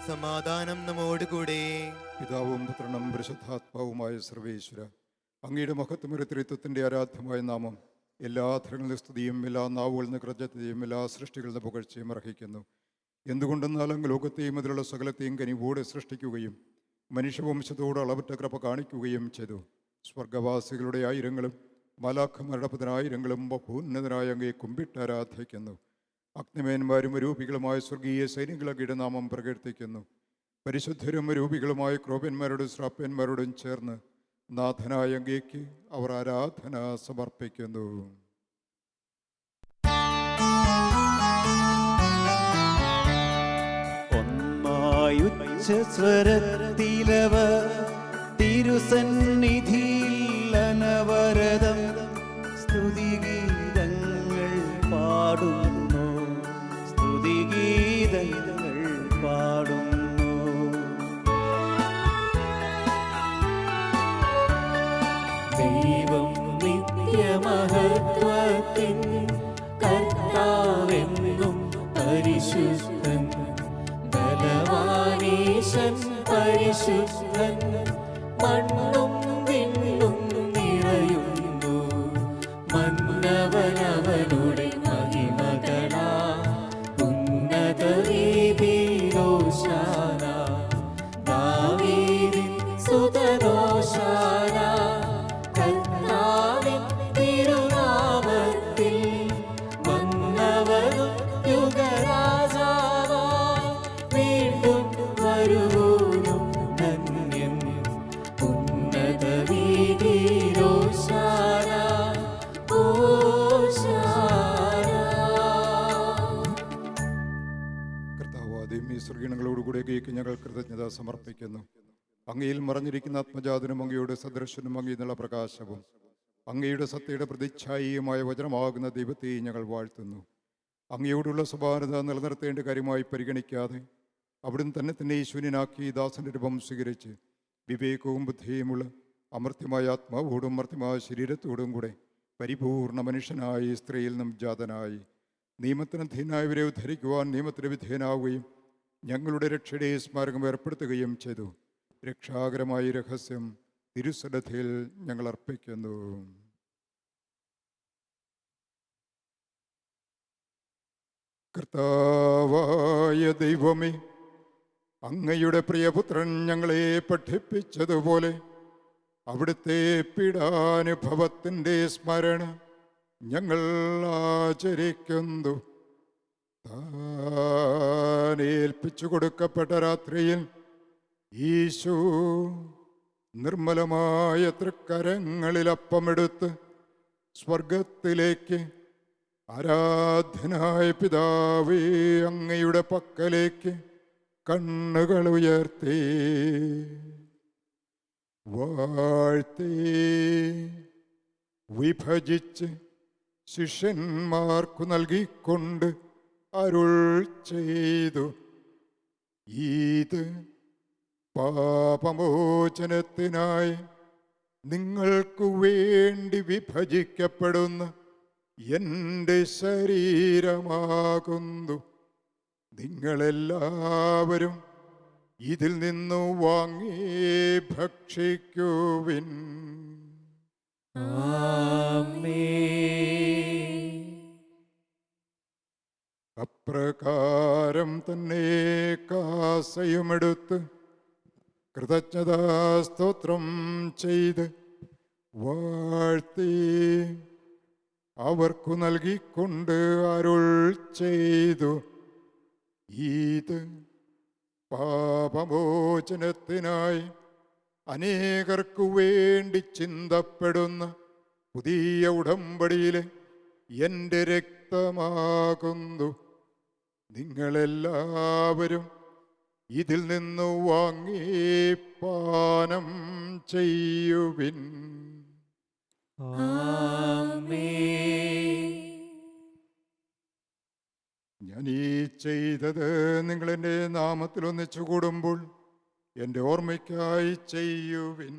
സമാധാനം നമ്മോടുകൂടെ. പിതാവും പുത്രനും പരിശുദ്ധാത്മാവുമായ സർവേശ്വര, അങ്ങയുടെ മഹത്വമൊരു ത്രിത്വത്തിൻ്റെ ആരാധ്യമായ നാമം എല്ലാ അധരങ്ങളുടെ സ്തുതിയും എല്ലാ നാവുകളിൽ കൃതജ്ഞതയും എല്ലാ സൃഷ്ടികളുടെ പുകഴ്ചയും അർഹിക്കുന്നു. എന്തുകൊണ്ടെന്നാൽ അങ്ങ് ലോകത്തെയും അതിലുള്ള സകലത്തെയും കനിവോടെ സൃഷ്ടിക്കുകയും മനുഷ്യവംശത്തോട് അളവറ്റ കൃപ കാണിക്കുകയും ചെയ്തു. സ്വർഗവാസികളുടെ ആയിരങ്ങളും മാലാഖമാരുടെ പതിനായിരങ്ങളും ബഹുന്നതനായ അങ്ങയെ കുമ്പിട്ട് ആരാധിക്കുന്നു. അഗ്നിമേന്മാരും രൂപികളുമായ സ്വർഗീയ സൈനികളുടെ നാമം പ്രകീർത്തിക്കുന്നു. പരിശുദ്ധരും രൂപികളുമായ ക്രോപ്യന്മാരോടും ശ്രാപ്യന്മാരോടും ചേർന്ന് നാഥനായ അങ്ങേക്ക് അവർ ആരാധന സമർപ്പിക്കുന്നു. ഉച്ചസ്വരത്തിലവർ തിരുസന്നിധിയിൽ അനവരതം സ്തുതിഗീതങ്ങൾ പാടുന്നു, സ്തുതിഗീതങ്ങൾ പാടുന്നു. ദൈവം നിത്യമഹത്വത്തിൻ കർത്താവെന്നും പരിശുദ്ധൻ, ബലവാനീശൻ പരിശുദ്ധൻ, മണ്ണും വിണ്ണും നിറയുന്നു. മന്നവനവനുടെ മഹിമകളാ ഉന്നത വീതിയിലോശാന, ദാവീദിൻ സുതനോശാന. കർത്താവിൻ തിരുനാമത്തിൽ വന്നവനും യുഗരാജാവായി വീണ്ടും വരുവോനും ധന്യൻ. ഉന്നത വീതിയിലോശാന, ഓശാന. കർത്താവാദ്യം ഈ സ്വർഗീണങ്ങളോടുകൂടെ അങ്ങേക്ക് ഞങ്ങൾ കൃതജ്ഞത സമർപ്പിക്കുന്നു. അങ്ങയിൽ മറഞ്ഞിരിക്കുന്ന ആത്മജാതനും അങ്ങയുടെ സദൃശനും അങ്ങേന്നുള്ള പ്രകാശവും അങ്ങയുടെ സത്യയുടെ പ്രതിച്ഛായിയുമായ വചനമാകുന്ന ദൈവത്തെ ഞങ്ങൾ വാഴ്ത്തുന്നു. അങ്ങയോടുള്ള സമാനത നിലനിർത്തേണ്ട കാര്യമായി പരിഗണിക്കാതെ അവിടുന്ന് തന്നെ ശൂന്യനാക്കി ദാസന്റെ രൂപം സ്വീകരിച്ച് വിവേകവും ബുദ്ധിയുമുള്ള അമർത്യമായ ആത്മാവോടും മർത്യമായ ശരീരത്തോടും കൂടെ പരിപൂർണ മനുഷ്യനായി സ്ത്രീയിൽ നിന്നും ജാതനായി നിയമത്തിന് അധീനായവരെ ഉദ്ധരിക്കുവാൻ നിയമത്തിന് വിധേയനാവുകയും ഞങ്ങളുടെ രക്ഷയുടെ സ്മാരകം ഏർപ്പെടുത്തുകയും ചെയ്തു. രക്ഷാകരമായ രഹസ്യം തിരുസന്നിധിയിൽ ഞങ്ങൾ അർപ്പിക്കുന്നു. കർത്താവായ ദൈവമേ, അങ്ങയുടെ പ്രിയപുത്രൻ ഞങ്ങളെ പഠിപ്പിച്ചതുപോലെ അവിടുത്തെ പീഡാനുഭവത്തിൻ്റെ സ്മരണ ഞങ്ങൾ ആചരിക്കുന്നു. താൻ ഏൽപ്പിച്ചു കൊടുക്കപ്പെട്ട രാത്രിയിൽ ഈശോ നിർമ്മലമായ തൃക്കരങ്ങളിൽ അപ്പമെടുത്ത് സ്വർഗത്തിലേക്ക് ആരാധ്യനായ പിതാവേ അങ്ങയുടെ പക്കലേക്ക് കണ്ണുകൾ ഉയർത്തി വാഴ്ത്തി വിഭജിച്ച് ശിഷ്യന്മാർക്കു നൽകിക്കൊണ്ട് അരുൾ ചെയ്തു, ഇത് പാപമോചനത്തിനായി നിങ്ങൾക്കു വേണ്ടി വിഭജിക്കപ്പെടുന്ന എൻ്റെ ശരീരമാകുന്നു. നിങ്ങളെല്ലാവരും ഇതിൽ നിന്നു വാങ്ങി ഭക്ഷിക്കുവിൻ. അപ്രകാരം തന്നെ കാസയുമെടുത്ത് കൃതജ്ഞതാസ്തോത്രം ചെയ്ത് വാഴ്ത്തി അവർക്കു നൽകിക്കൊണ്ട് അരുൾ ചെയ്തു, ഇത് പാപമോചനത്തിനായി അനേകർക്കു വേണ്ടി ചിന്തപ്പെടുന്ന പുതിയ ഉടമ്പടിയിലെ എൻ്റെ രക്തമാകുന്നു. നിങ്ങളെല്ലാവരും ഇതിൽ നിന്നു വാങ്ങി പാനം ചെയ്യുവിൻ. ഞാൻ ഈ ചെയ്തത് നിങ്ങൾ എൻ്റെ നാമത്തിൽ ഒന്നിച്ചു കൂടുമ്പോൾ എൻ്റെ ഓർമ്മയ്ക്കായി ചെയ്യുവിൻ.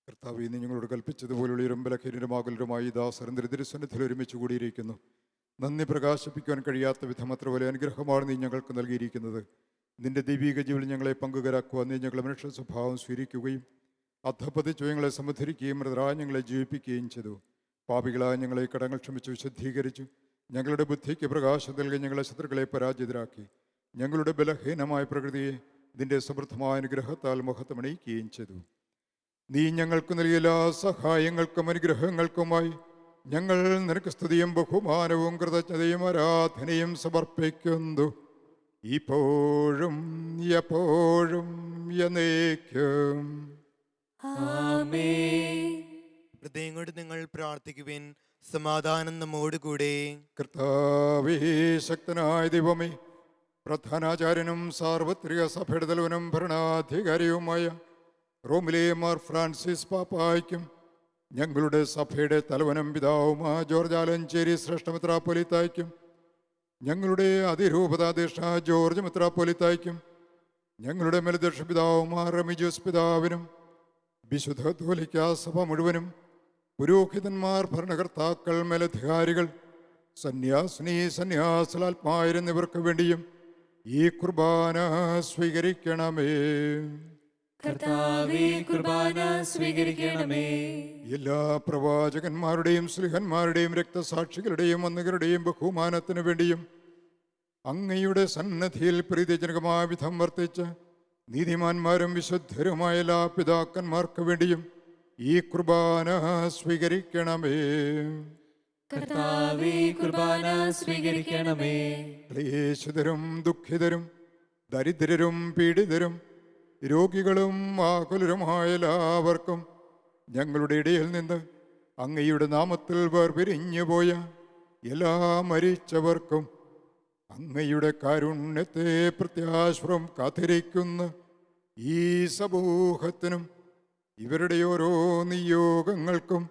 കർത്താവ് ഇന്ന് ഞങ്ങളോട് കൽപ്പിച്ചതുപോലുള്ള ഇരുമ്പലഖീരമാകുലരുമായി ദാസരൻ തിരുസന്നിധിയിൽ ഒരുമിച്ച് കൂടിയിരിക്കുന്നു. നന്ദി പ്രകാശിപ്പിക്കുവാൻ കഴിയാത്ത വിധം അത്ര വലിയ അനുഗ്രഹമാണ് നീ ഞങ്ങൾക്ക് നൽകിയിരിക്കുന്നത്. നിന്റെ ദൈവിക ജീവിതം ഞങ്ങളെ പങ്കുകരാക്കുവാൻ നീ ഞങ്ങളെ മനുഷ്യ സ്വഭാവം സ്വീകരിക്കുകയും അധപതിച്ചു ഞങ്ങളെ സമുദ്ധരിക്കുകയും മൃതരായ ഞങ്ങളെ ജീവിപ്പിക്കുകയും ചെയ്തു. പാപികളായ ഞങ്ങളെ കടങ്ങൾ ക്ഷമിച്ച് വിശുദ്ധീകരിച്ചു. ഞങ്ങളുടെ ബുദ്ധിക്ക് പ്രകാശം നൽകി ഞങ്ങളെ ശത്രുക്കളെ പരാജിതരാക്കി. ഞങ്ങളുടെ ബലഹീനമായ പ്രകൃതിയെ നിന്റെ സമൃദ്ധമായ അനുഗ്രഹത്താൽ മഹത്വമണിയിക്കുകയും ചെയ്തു. നീ ഞങ്ങൾക്ക് നൽകിയ എല്ലാ സഹായങ്ങൾക്കും അനുഗ്രഹങ്ങൾക്കുമായി ഞങ്ങൾ നിനക്ക് സ്തുതിയും ബഹുമാനവും കൃതജ്ഞതയും ആരാധനയും സമർപ്പിക്കുന്നു. ഇപ്പോഴും എപ്പോഴും എന്നേക്കും. ഹൃദയം കൊണ്ട് നിങ്ങൾ പ്രാർത്ഥിക്കുവിൻ. സമാധാനം നമ്മോടുകൂടെ. കർത്താവേ ശക്തനായ ദൈവമേ, പ്രധാനാചാര്യനും സാർവത്രിക സഭയുടെ തലവനും ഭരണാധികാരിയുമായ റോമിലെ മാർ ഫ്രാൻസിസ് പാപ്പായ്ക്കും ഞങ്ങളുടെ സഭയുടെ തലവനും പിതാവുമാ ജോർജ് ആലഞ്ചേരി ശ്രേഷ്ഠ മെത്രാപ്പൊലീത്തായ്ക്കും ഞങ്ങളുടെ അതിരൂപതാധ്യക്ഷ ജോർജ് മെത്രാപ്പൊലീത്തായ്ക്കും ഞങ്ങളുടെ മേലധ്യക്ഷ പിതാവുമാ റെമിജോസ് പിതാവിനും വിശുദ്ധ കത്തോലിക്കാ സഭ മുഴുവനും പുരോഹിതന്മാർ, ഭരണകർത്താക്കൾ, മേലധികാരികൾ, സന്യാസിനി, സന്യാസലാത്മാരെന്നിവർക്ക് വേണ്ടിയും ഈ കുർബാന സ്വീകരിക്കണമേ. കർത്താവേ, കുർബാന സ്വീകരിക്കണമേ. എല്ലാ പ്രവാചകന്മാരുടെയും സ്ലിഹന്മാരുടെയും രക്തസാക്ഷികളുടെയും വന്ദികരുടെയും ബഹുമാനത്തിനു വേണ്ടിയും അങ്ങയുടെ സന്നദ്ധിയിൽ പ്രീതിജനകമായ വിധം വർത്തിച്ച് നീതിമാന്മാരും വിശുദ്ധരുമായ എല്ലാ പിതാക്കന്മാർക്ക് വേണ്ടിയും ഈ കുർബാന സ്വീകരിക്കണമേ. കർത്താവേ, കുർബാന സ്വീകരിക്കണമേ. ക്ലേശിതരും ദുഃഖിതരും ദരിദ്രരും പീഡിതരും രോഗികളും ആകുലരുമായ എല്ലാവർക്കും ഞങ്ങളുടെ ഇടയിൽ നിന്ന് അങ്ങയുടെ നാമത്തിൽ വേർപിരിഞ്ഞുപോയ എല്ലാ മരിച്ചവർക്കും അങ്ങയുടെ കാരുണ്യത്തെ പ്രത്യാശ്രം കാത്തിരിക്കുന്ന ഈ സമൂഹത്തിനും ഇവരുടെ ഓരോ നിയോഗങ്ങൾക്കും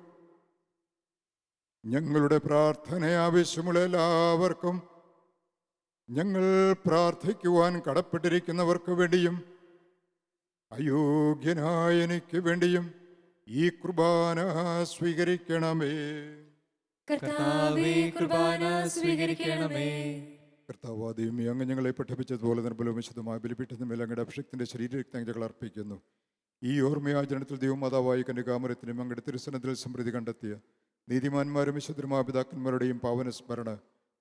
ഞങ്ങളുടെ പ്രാർത്ഥന ആവശ്യമുള്ള എല്ലാവർക്കും ഞങ്ങൾ പ്രാർത്ഥിക്കുവാൻ കടപ്പെട്ടിരിക്കുന്നവർക്ക് വേണ്ടിയും അയോഗ്യനായ എനിക്ക് വേണ്ടിയും ഈ കുർബാന സ്വീകരിക്കണമേ. കർത്താവേ, കുർബാന സ്വീകരിക്കണമേ. കർത്താവാദിയും അങ്ങ് ഞങ്ങളെ പഠിപ്പിച്ചതുപോലെ നിർബലവും വിശുദ്ധമായ ബലിപീഠത്തിന് മേൽ അങ്ങയുടെ അഭിഷേകത്തിന്റെ ശരീരരക്തങ്ങൾ അർപ്പിക്കുന്നു. ഈ ഓർമ്മയാചരണത്തിൽ ദൈവമാതാവായി കന്യകാമരത്തിനും അങ്ങയുടെ തിരുസനത്തിൽ സമൃദ്ധി കണ്ടെത്തിയ നീതിമാന്മാരും വിശുദ്ധരുമായ പിതാക്കന്മാരുടെയും പാവന സ്മരണ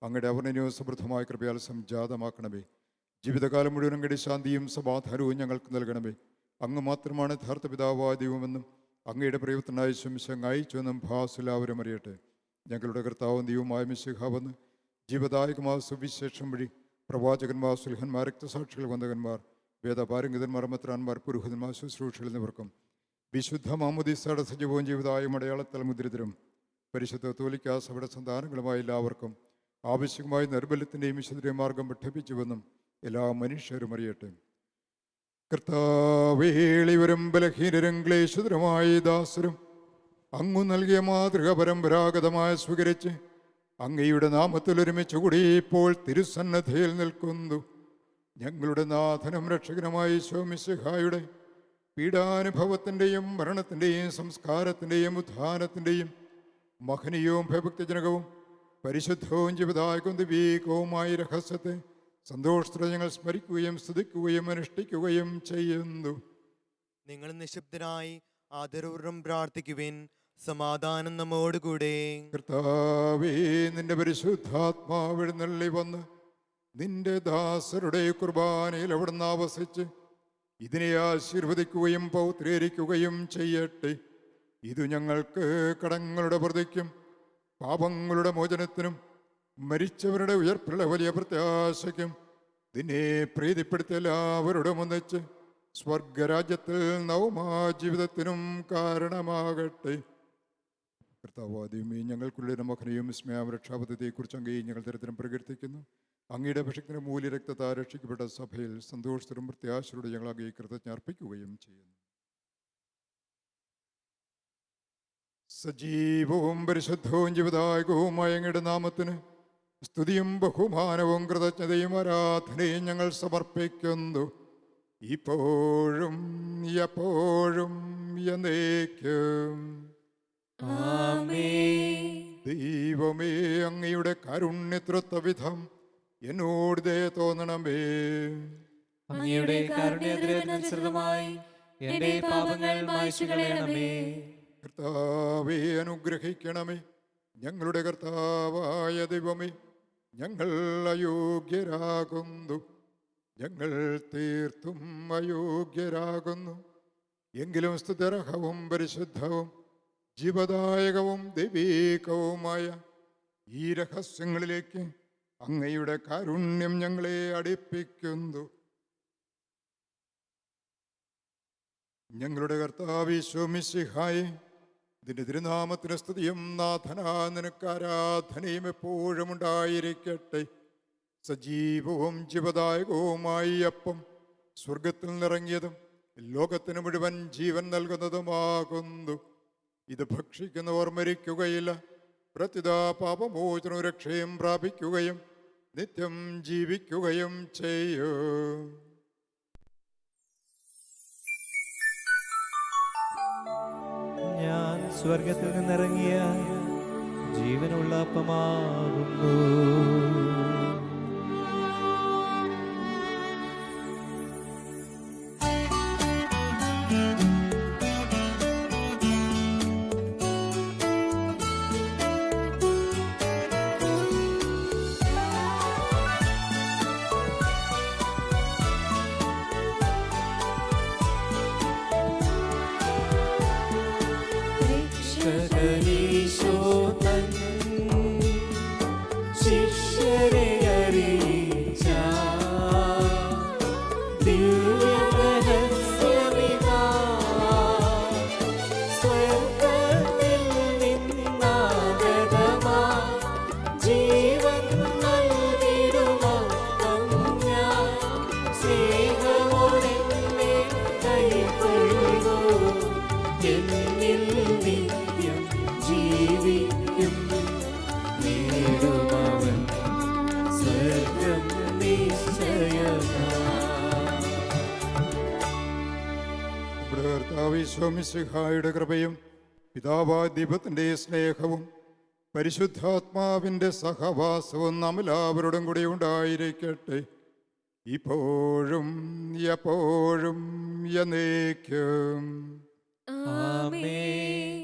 അങ്ങയുടെ അവർണ്ണനീയവും സമൃദ്ധമായ കൃപയാൽ സംജാതമാക്കണമേ. ജീവിതകാലം മുഴുവൻ അങ്ങയുടെ ശാന്തിയും സമാധാനവും ഞങ്ങൾക്ക് നൽകണമേ. അങ്ങ് മാത്രമാണ് യഥാർത്ഥ പിതാവായ ദൈവമെന്നും അങ്ങയുടെ പ്രയത്നായ ശംശം അയച്ചുവെന്നും ഭാസുലാവരും അറിയട്ടെ. ഞങ്ങളുടെ കർത്താവും ദൈവമായ മിശിഹാവെന്ന് ജീവദായകമായ സുവിശേഷം വഴി പ്രവാചകന്മാർ, സുൽഹന്മാർ, രക്തസാക്ഷികൾ, വന്ദകന്മാർ, വേദപാരംഗതന്മാർ, മെത്രാന്മാർ, പുരോഹിതന്മാർ, ശുശ്രൂഷകൾ എന്നിവർക്കും വിശുദ്ധ മാമുദീസയുടെ സജീവവും ജീവിതായും അടയാളത്തൽ മുദ്രിതരും പരിശുദ്ധ കത്തോലിക്കാ സഭയുടെ സന്താനങ്ങളുമായ എല്ലാവർക്കും ആവശ്യമായ നിർബലത്തിൻ്റെയും വിശുദ്ധ മാർഗം പഠിപ്പിച്ചുവെന്നും എല്ലാ മനുഷ്യരും അറിയട്ടെ. കർത്താവേളിവരും ബലഹീനരും ക്ലേശിതരുമായ ദാസരും അങ്ങു നൽകിയ മാതൃക പരമ്പരാഗതമായി സ്വീകരിച്ച് അങ്ങയുടെ നാമത്തിൽ ഒരുമിച്ച് കൂടി ഇപ്പോൾ തിരുസന്നദ്ധയിൽ നിൽക്കുന്നു. ഞങ്ങളുടെ നാഥനും രക്ഷകനുമായ ഈശോ മിശിഹായുടെ പീഡാനുഭവത്തിൻ്റെയും മരണത്തിൻ്റെയും സംസ്കാരത്തിൻ്റെയും ഉത്ഥാനത്തിൻ്റെയും മഹനീയവും ഭയഭക്തിജനകവും പരിശുദ്ധവും ജീവിതായകവും ദിവ്യവുമായ രഹസ്യത്തെ സന്തോഷത്തോടെ ഞങ്ങൾ സ്മരിക്കുകയും സ്തുതിക്കുകയും അനുഷ്ഠിക്കുകയും ചെയ്യുന്നു. നിങ്ങൾ നിശബ്ദരായി ആദരപൂർവ്വം പ്രാർത്ഥിക്കുവിൻ. സമാധാനം നമ്മോടുകൂടെ. കർത്താവേ, നിന്റെ പരിശുദ്ധാത്മാവ് എഴുന്നള്ളി വന്ന് നിന്റെ ദാസരുടെ കുർബാനയിൽ അവിടുന്ന് ആവസിച്ച് ഇതിനെ ആശീർവദിക്കുകയും പൗത്രീകരിക്കുകയും ചെയ്യട്ടെ. ഇത് ഞങ്ങൾക്ക് കടങ്ങളുടെ പ്രതിക്കും പാപങ്ങളുടെ മോചനത്തിനും മരിച്ചവരുടെ ഉയർപ്പുള്ള വലിയ പ്രത്യാശയ്ക്കും നിന്നെ പ്രീതിപ്പെടുത്തിയ എല്ലാവരോടും ഒന്നിച്ച് സ്വർഗരാജ്യത്തിൽ നവമാ ജീവിതത്തിനും കാരണമാകട്ടെ. കർത്താവാദിയുമേ, ഞങ്ങൾക്കുള്ള മകനെയും വിസ്മയാം രക്ഷാപദ്ധതിയെക്കുറിച്ച് അങ്ങേ ഞങ്ങൾ തരത്തിലും പ്രകീർത്തിക്കുന്നു. അങ്ങയുടെ അഭിഷേകത്തിന് മൂല്യരക്തത്താൽ രക്ഷിക്കപ്പെട്ട സഭയിൽ സന്തോഷത്തിലും പ്രത്യാശയോടെ ഞങ്ങൾ അങ്ങേ കൃതജ്ഞ അർപ്പിക്കുകയും ചെയ്യുന്നു. സജീവവും പരിശുദ്ധവും ജീവിതായകവുമായ അങ്ങയുടെ നാമത്തിന് സ്തുതിയും ബഹുമാനവും കൃതജ്ഞതയും ആരാധനയും ഞങ്ങൾ സമർപ്പിക്കുന്നു. ഇപ്പോഴും എപ്പോഴും എന്നേക്കും. ദൈവമേ, അങ്ങയുടെ കാരുണ്യതൃത്വ വിധം എന്നോട് ദയ തോന്നണമേ. അങ്ങയുടെ കാരുണ്യത്തിനനുസൃതമായി എന്റെ പാപങ്ങൾ മായ്ച്ചു കളയണമേ. കർത്താവേ, അനുഗ്രഹിക്കണമേ. ഞങ്ങളുടെ കർത്താവായ ദൈവമേ, ഞങ്ങൾ അയോഗ്യരാകുന്നു, ഞങ്ങൾ തീർത്തും അയോഗ്യരാകുന്നു. എങ്കിലും സ്തുത്യർഹവും പരിശുദ്ധവും ജീവദായകവും ദൈവീകവുമായ ഈ രഹസ്യങ്ങളിലേക്ക് അങ്ങയുടെ കാരുണ്യം ഞങ്ങളെ അടുപ്പിക്കുന്നു. ഞങ്ങളുടെ കർത്താവ് ഈശോ മിശിഹായേ, നിന്റെ തിരുനാമത്തിന് സ്തുതിയും നാഥനാ നിനക്ക് ആരാധനയും എപ്പോഴും ഉണ്ടായിരിക്കട്ടെ. സജീവവും ജീവദായകവുമായി അപ്പം സ്വർഗത്തിൽ നിറങ്ങിയതും ലോകത്തിന് മുഴുവൻ ജീവൻ നൽകുന്നതുമാകുന്നു. ഇത് ഭക്ഷിക്കുന്നവർ മരിക്കുകയില്ല, പ്രത്യുത പാപമോചനവും രക്ഷയും പ്രാപിക്കുകയും നിത്യം ജീവിക്കുകയും ചെയ്യും. ഞാൻ സ്വർഗത്തിൽ നിന്നിറങ്ങിയ ജീവനുള്ള അപ്പമാകുന്നു. ഈശോ തൻ ശിഷ്യരെ അറിയിച്ച ദിവ്യരഹസ്യമിതാ, സ്വർഗ്ഗത്തിൽ നിന്നാഗതമാ ജീവൻ നൽകിടുമപ്പം ഞാൻ, സ്നേഹമോടെന്നെ കൈക്കൊള്ളുന്നു, എന്നിൽ നിത്യം ജീവിക്കും, നേടുമവൻ സ്വർഗം നിശ്ചയമാ. നമ്മുടെ കർത്താവ് ഈശോ മിശിഹായുടെ കൃപയും പിതാവായ ദൈവത്തിൻ്റെ സ്നേഹവും പരിശുദ്ധാത്മാവിൻ്റെ സഹവാസവും നാം എല്ലാവരോടും കൂടി ഉണ്ടായിരിക്കട്ടെ, ഇപ്പോഴും എപ്പോഴും എന്നേക്കും. ആമേൻ.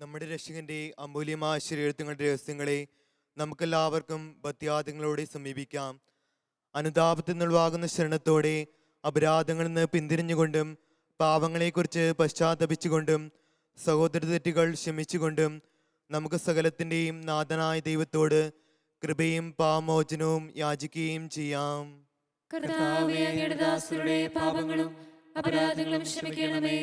നമ്മുടെ രക്ഷകന്റെ അമൂല്യമായ ശരീരത്തിന്റെ രഹസ്യങ്ങളെ നമുക്കെല്ലാവർക്കും ഭക്ത്യാദികളോടെ സമീപിക്കാം. അനുതാപത്തിൽ നിന്നുളവാകുന്ന ശരണത്തോടെ അപരാധങ്ങളിൽ നിന്ന് പിന്തിരിഞ്ഞുകൊണ്ടും പാവങ്ങളെക്കുറിച്ച് പശ്ചാത്തപിച്ചുകൊണ്ടും സഹോദര തെറ്റുകൾ ക്ഷമിച്ചുകൊണ്ടും നമുക്ക് സകലത്തിൻ്റെയും നാഥനായ ദൈവത്തോട് കൃപയും പാപമോചനവും യാചിക്കുകയും ചെയ്യാം. കർത്താവേ, അങ്ങയുടെ ദാസരുടെ പാപങ്ങളും അപരാധങ്ങളും ക്ഷമിക്കണമേ.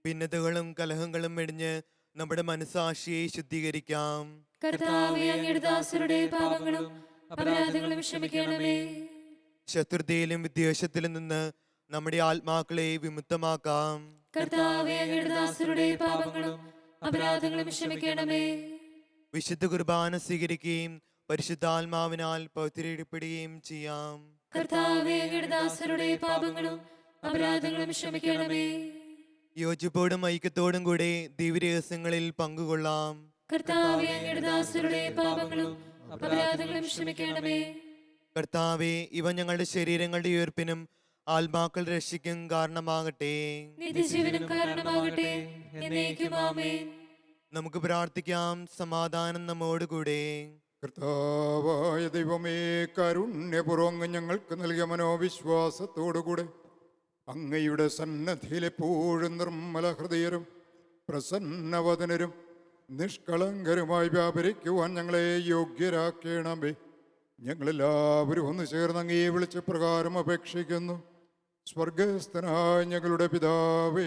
ഭിന്നതകളും കലഹങ്ങളും വെടിഞ്ഞ് നമ്മുടെ മനസ്സാക്ഷിയെ ശുദ്ധീകരിക്കാം. കർത്താവേ, അങ്ങയുടെ ദാസരുടെ പാപങ്ങളും അപരാധങ്ങളും ക്ഷമിക്കണമേ. ശത്രുതയിലും വിദ്വേഷത്തിലും നിന്ന് നമ്മുടെ ആത്മാക്കളെ വിമുക്തമാക്കാം. കർത്താവേ, അങ്ങയുടെ ദാസരുടെ പാപങ്ങളും അപരാധങ്ങളും ക്ഷമിക്കണമേ. വിശുദ്ധ കുർബാന സ്വീകരിക്കുകയും പരിശുദ്ധാത്മാവിനാൽ പൗത്രീകരിക്കപ്പെടുകയും ചെയ്യാം. കർത്താവേ, അങ്ങയുടെ ദാസരുടെ പാപങ്ങളും അപരാധങ്ങളും ക്ഷമിക്കണമേ. യോജിപ്പോടും ഐക്യത്തോടും കൂടെ ദിവ്യരഹസ്യങ്ങളിൽ പങ്കുകൊള്ളാം. കർത്താവേ, അങ്ങയുടെ ദാസരുടെ പാപങ്ങളും അപരാധങ്ങളും ക്ഷമിക്കണമേ. കർത്താവെ, ഇവ ഞങ്ങളുടെ ശരീരങ്ങളുടെ ഉയർപ്പിനും ആത്മാക്കൾ രക്ഷിക്കും കാരണമാകട്ടെ. നിത്യജീവനും കാരണമാകട്ടെ. എന്നേക്കും ആമേൻ. നമുക്ക് പ്രാർത്ഥിക്കാം. സമാധാനം നമ്മോടുകൂടെ. കർത്താവായ ദൈവമേ, കാരുണ്യപൂർവ്വം അങ്ങ് ഞങ്ങൾക്ക് നൽകിയ മനോവിശ്വാസത്തോടുകൂടെ അങ്ങയുടെ സന്നദ്ധിയിൽ എപ്പോഴും നിർമ്മല ഹൃദയരും പ്രസന്നവദനരും നിഷ്കളങ്കരുമായി വ്യാപരിക്കുവാൻ ഞങ്ങളെ യോഗ്യരാക്കണമേ. ഞങ്ങളെല്ലാവരും ഒന്ന് ചേർന്ന് അങ്ങയെ വിളിച്ച പ്രകാരം അപേക്ഷിക്കുന്നു. സ്വർഗസ്ഥനായ ഞങ്ങളുടെ പിതാവേ,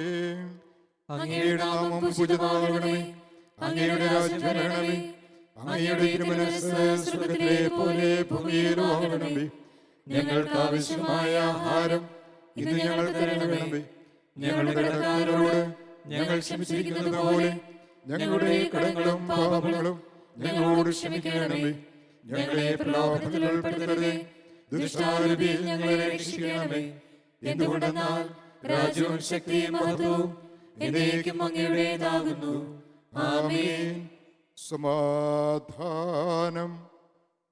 അങ്ങയുടെ നാമം പൂജിതമാകണമേ, അങ്ങയുടെ രാജ്യം വരണമേ, അങ്ങയുടെ തിരുമനസ്സ് സ്വർഗ്ഗത്തിലെ പോലെ ഭൂമിയിലും ആകണമേ. ഞങ്ങൾക്ക് ആവശ്യമായ ആഹാരം ഇന്ന് ഞങ്ങൾക്ക് തരണമേ. ഞങ്ങളുടെ കടക്കാരോട് ഞങ്ങൾ ക്ഷമിച്ചിരിക്കുന്നത് പോലെ ഞങ്ങളുടെ കടങ്ങളും പാപങ്ങളും ഞങ്ങളോട് ക്ഷമിക്കണമേ. ഞങ്ങളെ പ്രലോഭനത്തിൽ ഉൾപ്പെടുത്തരുതേ, ദുഷ്ടാരൂപിയിൽ ഞങ്ങളെ രക്ഷിക്കണമേ. എന്തുകൊണ്ടെന്നാൽ രാജ്യവും ശക്തിയും മഹത്വവും എന്നേക്കും അങ്ങയുടേതാകുന്നു. ആമേൻ. സമാധാനം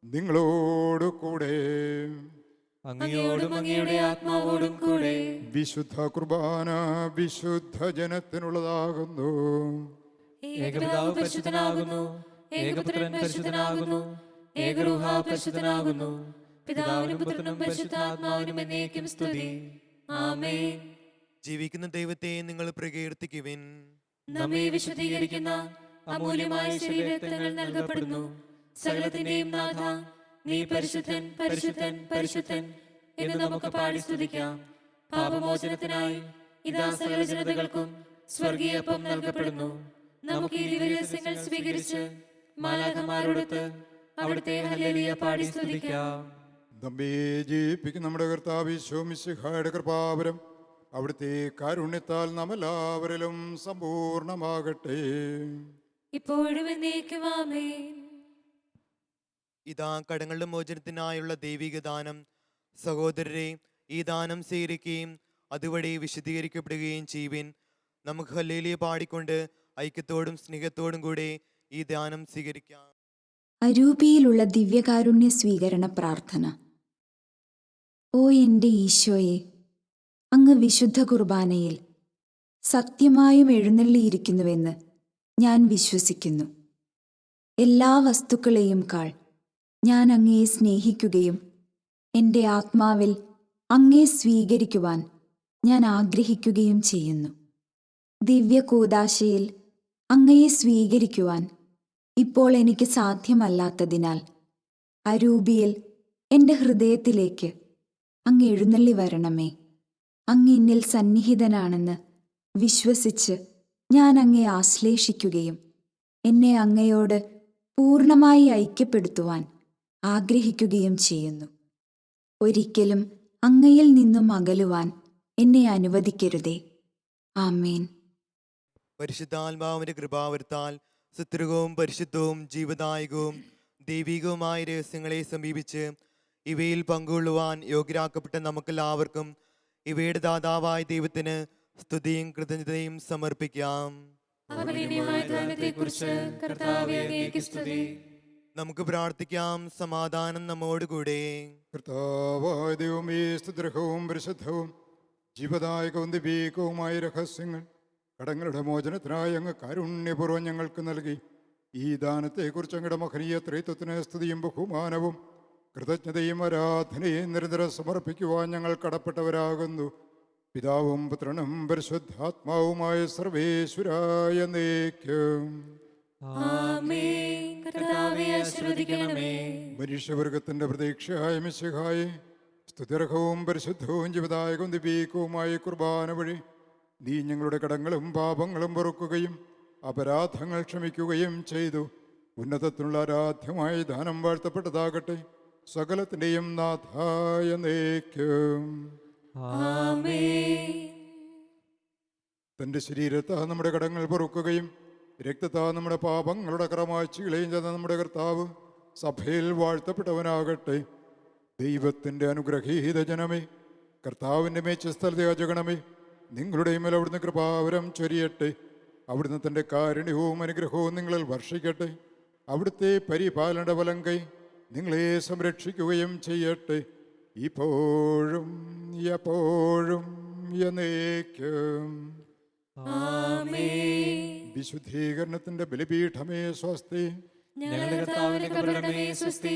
നിങ്ങളോട് കൂടെ. അങ്ങയോടും അങ്ങയുടെ ആത്മാവോടും കൂടെ. വിശുദ്ധ കുർബാന വിശുദ്ധ ജനത്തിനുള്ളതാകുന്നു. ഏകപിതാവ് പരിശുദ്ധനാകുന്നു, ഏകപുത്രൻ പരിശുദ്ധനാകുന്നു, ഏകരൂഹ പരിശുദ്ധനാകുന്നു. പിതാവിനും പുത്രനും പരിശുദ്ധാത്മാവിനും എന്നേക്കും സ്തുതി. ആമേൻ. ജീവിക്കുന്ന ദൈവത്തെ നിങ്ങൾ പ്രകീർത്തിക്കുവിൻ. നമ്മെ വിശുദ്ധീകരിക്കുന്ന അമൂല്യമായ ശരീരരക്തങ്ങൾ നൽകപ്പെടുന്നു. സകലത്തിന്റെയും നാഥ, നീ പരിശുദ്ധൻ, പരിശുദ്ധൻ, പരിശുദ്ധൻ എന്ന് നമുക്ക് പാടി സ്തുതിക്കാം. പാപമോചനത്തിനായി ഇതാ സകല ജനതകൾക്കും സ്വർഗീയപ്പം നൽകപ്പെടുന്നു. നമുക്ക് ഈ ദിവ്യരഹസ്യങ്ങൾ സ്വീകരിച്ച് മാലാഖമാരോടൊത്ത് അവിടുത്തെ ഹല്ലേലൂയ പാടി സ്തുതിക്കാം. നമ്മെ ജീവിപ്പിക്കും നമ്മുടെ കർത്താവ് ഈശോ മിശിഹായുടെ കൃപാവരം അവിടുത്തെ കാരുണ്യത്താൽ നാം എല്ലാവരിലും സമ്പൂർണ്ണമാകട്ടെ. ഇപ്പോഴും എന്നേക്കും ആമേൻ. ഇതാ കടങ്ങളുടെ മോചനത്തിനായുള്ള ദൈവിക ദാനം. സഹോദരരെ, ഈ ദാനം സ്വീകരിക്കുകയും അതുവഴി വിശദീകരിക്കപ്പെടുകയും ചെയ്യുവിൻ. നമുക്ക് ഹല്ലേലൂയ പാടിക്കൊണ്ട് ഐക്യത്തോടും സ്നേഹത്തോടും കൂടെ ഈ ദാനം സ്വീകരിക്കാം. അരൂപിയിലുള്ള ദിവ്യകാരുണ്യ സ്വീകരണ പ്രാർത്ഥന. ഓ എൻ്റെ ഈശോയെ, അങ്ങ് വിശുദ്ധ കുർബാനയിൽ സത്യമായും എഴുന്നള്ളിയിരിക്കുന്നുവെന്ന് ഞാൻ വിശ്വസിക്കുന്നു. എല്ലാ വസ്തുക്കളെയും കാൾ ഞാൻ അങ്ങയെ സ്നേഹിക്കുകയും എൻ്റെ ആത്മാവിൽ അങ്ങയെ സ്വീകരിക്കുവാൻ ഞാൻ ആഗ്രഹിക്കുകയും ചെയ്യുന്നു. ദിവ്യകൂദാശയിൽ അങ്ങയെ സ്വീകരിക്കുവാൻ ഇപ്പോൾ എനിക്ക് സാധ്യമല്ലാത്തതിനാൽ അരൂപിയിൽ എൻ്റെ ഹൃദയത്തിലേക്ക് അങ്ങ് എഴുന്നള്ളി വരണമേ. അങ്ങ് എന്നിൽ സന്നിഹിതനാണെന്ന് വിശ്വസിച്ച് ഞാൻ അങ്ങയെ ആശ്ലേഷിക്കുകയും എന്നെ അങ്ങയോട് പൂർണ്ണമായി ഐക്യപ്പെടുത്തുവാൻ ആഗ്രഹിക്കുകയും ചെയ്യുന്നു. ഒരിക്കലും അങ്ങയിൽ നിന്നും അകലുവാൻ എന്നെ അനുവദിക്കരുതേ. ആമേൻ. പരിശുദ്ധാത്മാവിന്റെ കൃപാവരത്താൽ സുത്യർഹവും പരിശുദ്ധവും ജീവദായകവും ദൈവികവുമായ രഹസ്യങ്ങളെ സമീപിച്ച് ഇവയിൽ പങ്കുകൊള്ളുവാൻ യോഗ്യരാക്കപ്പെട്ട നമുക്കെല്ലാവർക്കും ഇവയുടെ ദാതാവായ ദൈവത്തിന് സ്തുതിയും കൃതജ്ഞതയും സമർപ്പിക്കാം. അപരിമേയമായ ദാനത്തെക്കുറിച്ച് കർത്താവേ അങ്ങേക്ക് സ്തുതി. നമുക്ക് പ്രാർത്ഥിക്കാം. സമാധാനം നമ്മോടുകൂടെ. കർത്താവായ ദൈവമേ, സ്തുത്യർഹവും പരിശുദ്ധവും ജീവദായകവും ദിവ്യവുമായ രഹസ്യങ്ങൾ കടങ്ങളുടെ മോചനത്തിനായി അങ്ങ് കാരുണ്യപൂർവ്വം ഞങ്ങൾക്ക് നൽകി. ഈ ദാനത്തെക്കുറിച്ച് അങ്ങയുടെ മഹനീയ ത്രിത്വത്തിന് സ്തുതിയും ബഹുമാനവും കൃതജ്ഞതയും ആരാധനയും നിരന്തരം സമർപ്പിക്കുവാൻ ഞങ്ങൾ കടപ്പെട്ടവരാകുന്നു. പിതാവും പുത്രനും പരിശുദ്ധാത്മാവുമായ സർവേശ്വരായ എന്നേക്കും. ആമേൻ. കർത്താവേ ആശീർവദിക്കണമേ. മനുഷ്യവർഗത്തിന്റെ പ്രതീക്ഷയായ മിശിഹായെ, സ്തുത്യർഹവും പരിശുദ്ധവും ജീവദായകവും ദിവ്യവുമായ കുർബാന വഴി നീ ഞങ്ങളുടെ കടങ്ങളും പാപങ്ങളും പൊറുക്കുകയും അപരാധങ്ങൾ ക്ഷമിക്കുകയും ചെയ്തു. ഉന്നതത്തിനുള്ള ആരാധ്യമായ ദാനം വാഴ്ത്തപ്പെട്ടതാകട്ടെ. സകലത്തിൻ്റെയും നാഥായ എന്നേക്കും. ആമേൻ. തൻ്റെ ശരീരത്താ നമ്മുടെ കടങ്ങൾ പൊറുക്കുകയും രക്തത്താ നമ്മുടെ പാപങ്ങളുടെ ക്രമാഴ്ചകളെയും ചെയ്ത നമ്മുടെ കർത്താവ് സഭയിൽ വാഴ്ത്തപ്പെട്ടവനാകട്ടെ. ദൈവത്തിൻ്റെ അനുഗ്രഹീത ജനമേ, കർത്താവിൻ്റെ മേച്ചസ്ഥലത്തെ യാചകണമേ, നിങ്ങളുടെ മേൽ അവിടുന്ന് കൃപാവരം ചൊരിയട്ടെ. അവിടുന്ന് തൻ്റെ കാരുണ്യവും അനുഗ്രഹവും നിങ്ങളിൽ വർഷിക്കട്ടെ. അവിടുത്തെ പരിപാലന വലം കൈ നിങ്ങളെ സംരക്ഷിക്കുകയും ചെയ്യട്ടെ, ഇപ്പോഴും എപ്പോഴും എന്നേക്കും. ആമേൻ. വിശുദ്ധീകരണത്തിന്റെ ബലിപീഠമേ സ്വസ്തി. ഞങ്ങളുടെ കർത്താവിന്റെ കബറിടമേ സ്വസ്തി.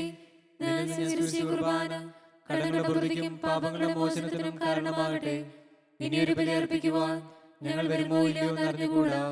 നിന്നെ സ്വീകരിച്ച കുർബാന കടങ്ങളുടെ പൊറുതിക്കും പാപങ്ങളുടെ മോചനത്തിനും കാരണമാകട്ടെ. ഇനിയൊരു ബലി അർപ്പിക്കുവാൻ ഞങ്ങൾ വരുമോ ഇല്ലയോ എന്നറിഞ്ഞുകൂടാ.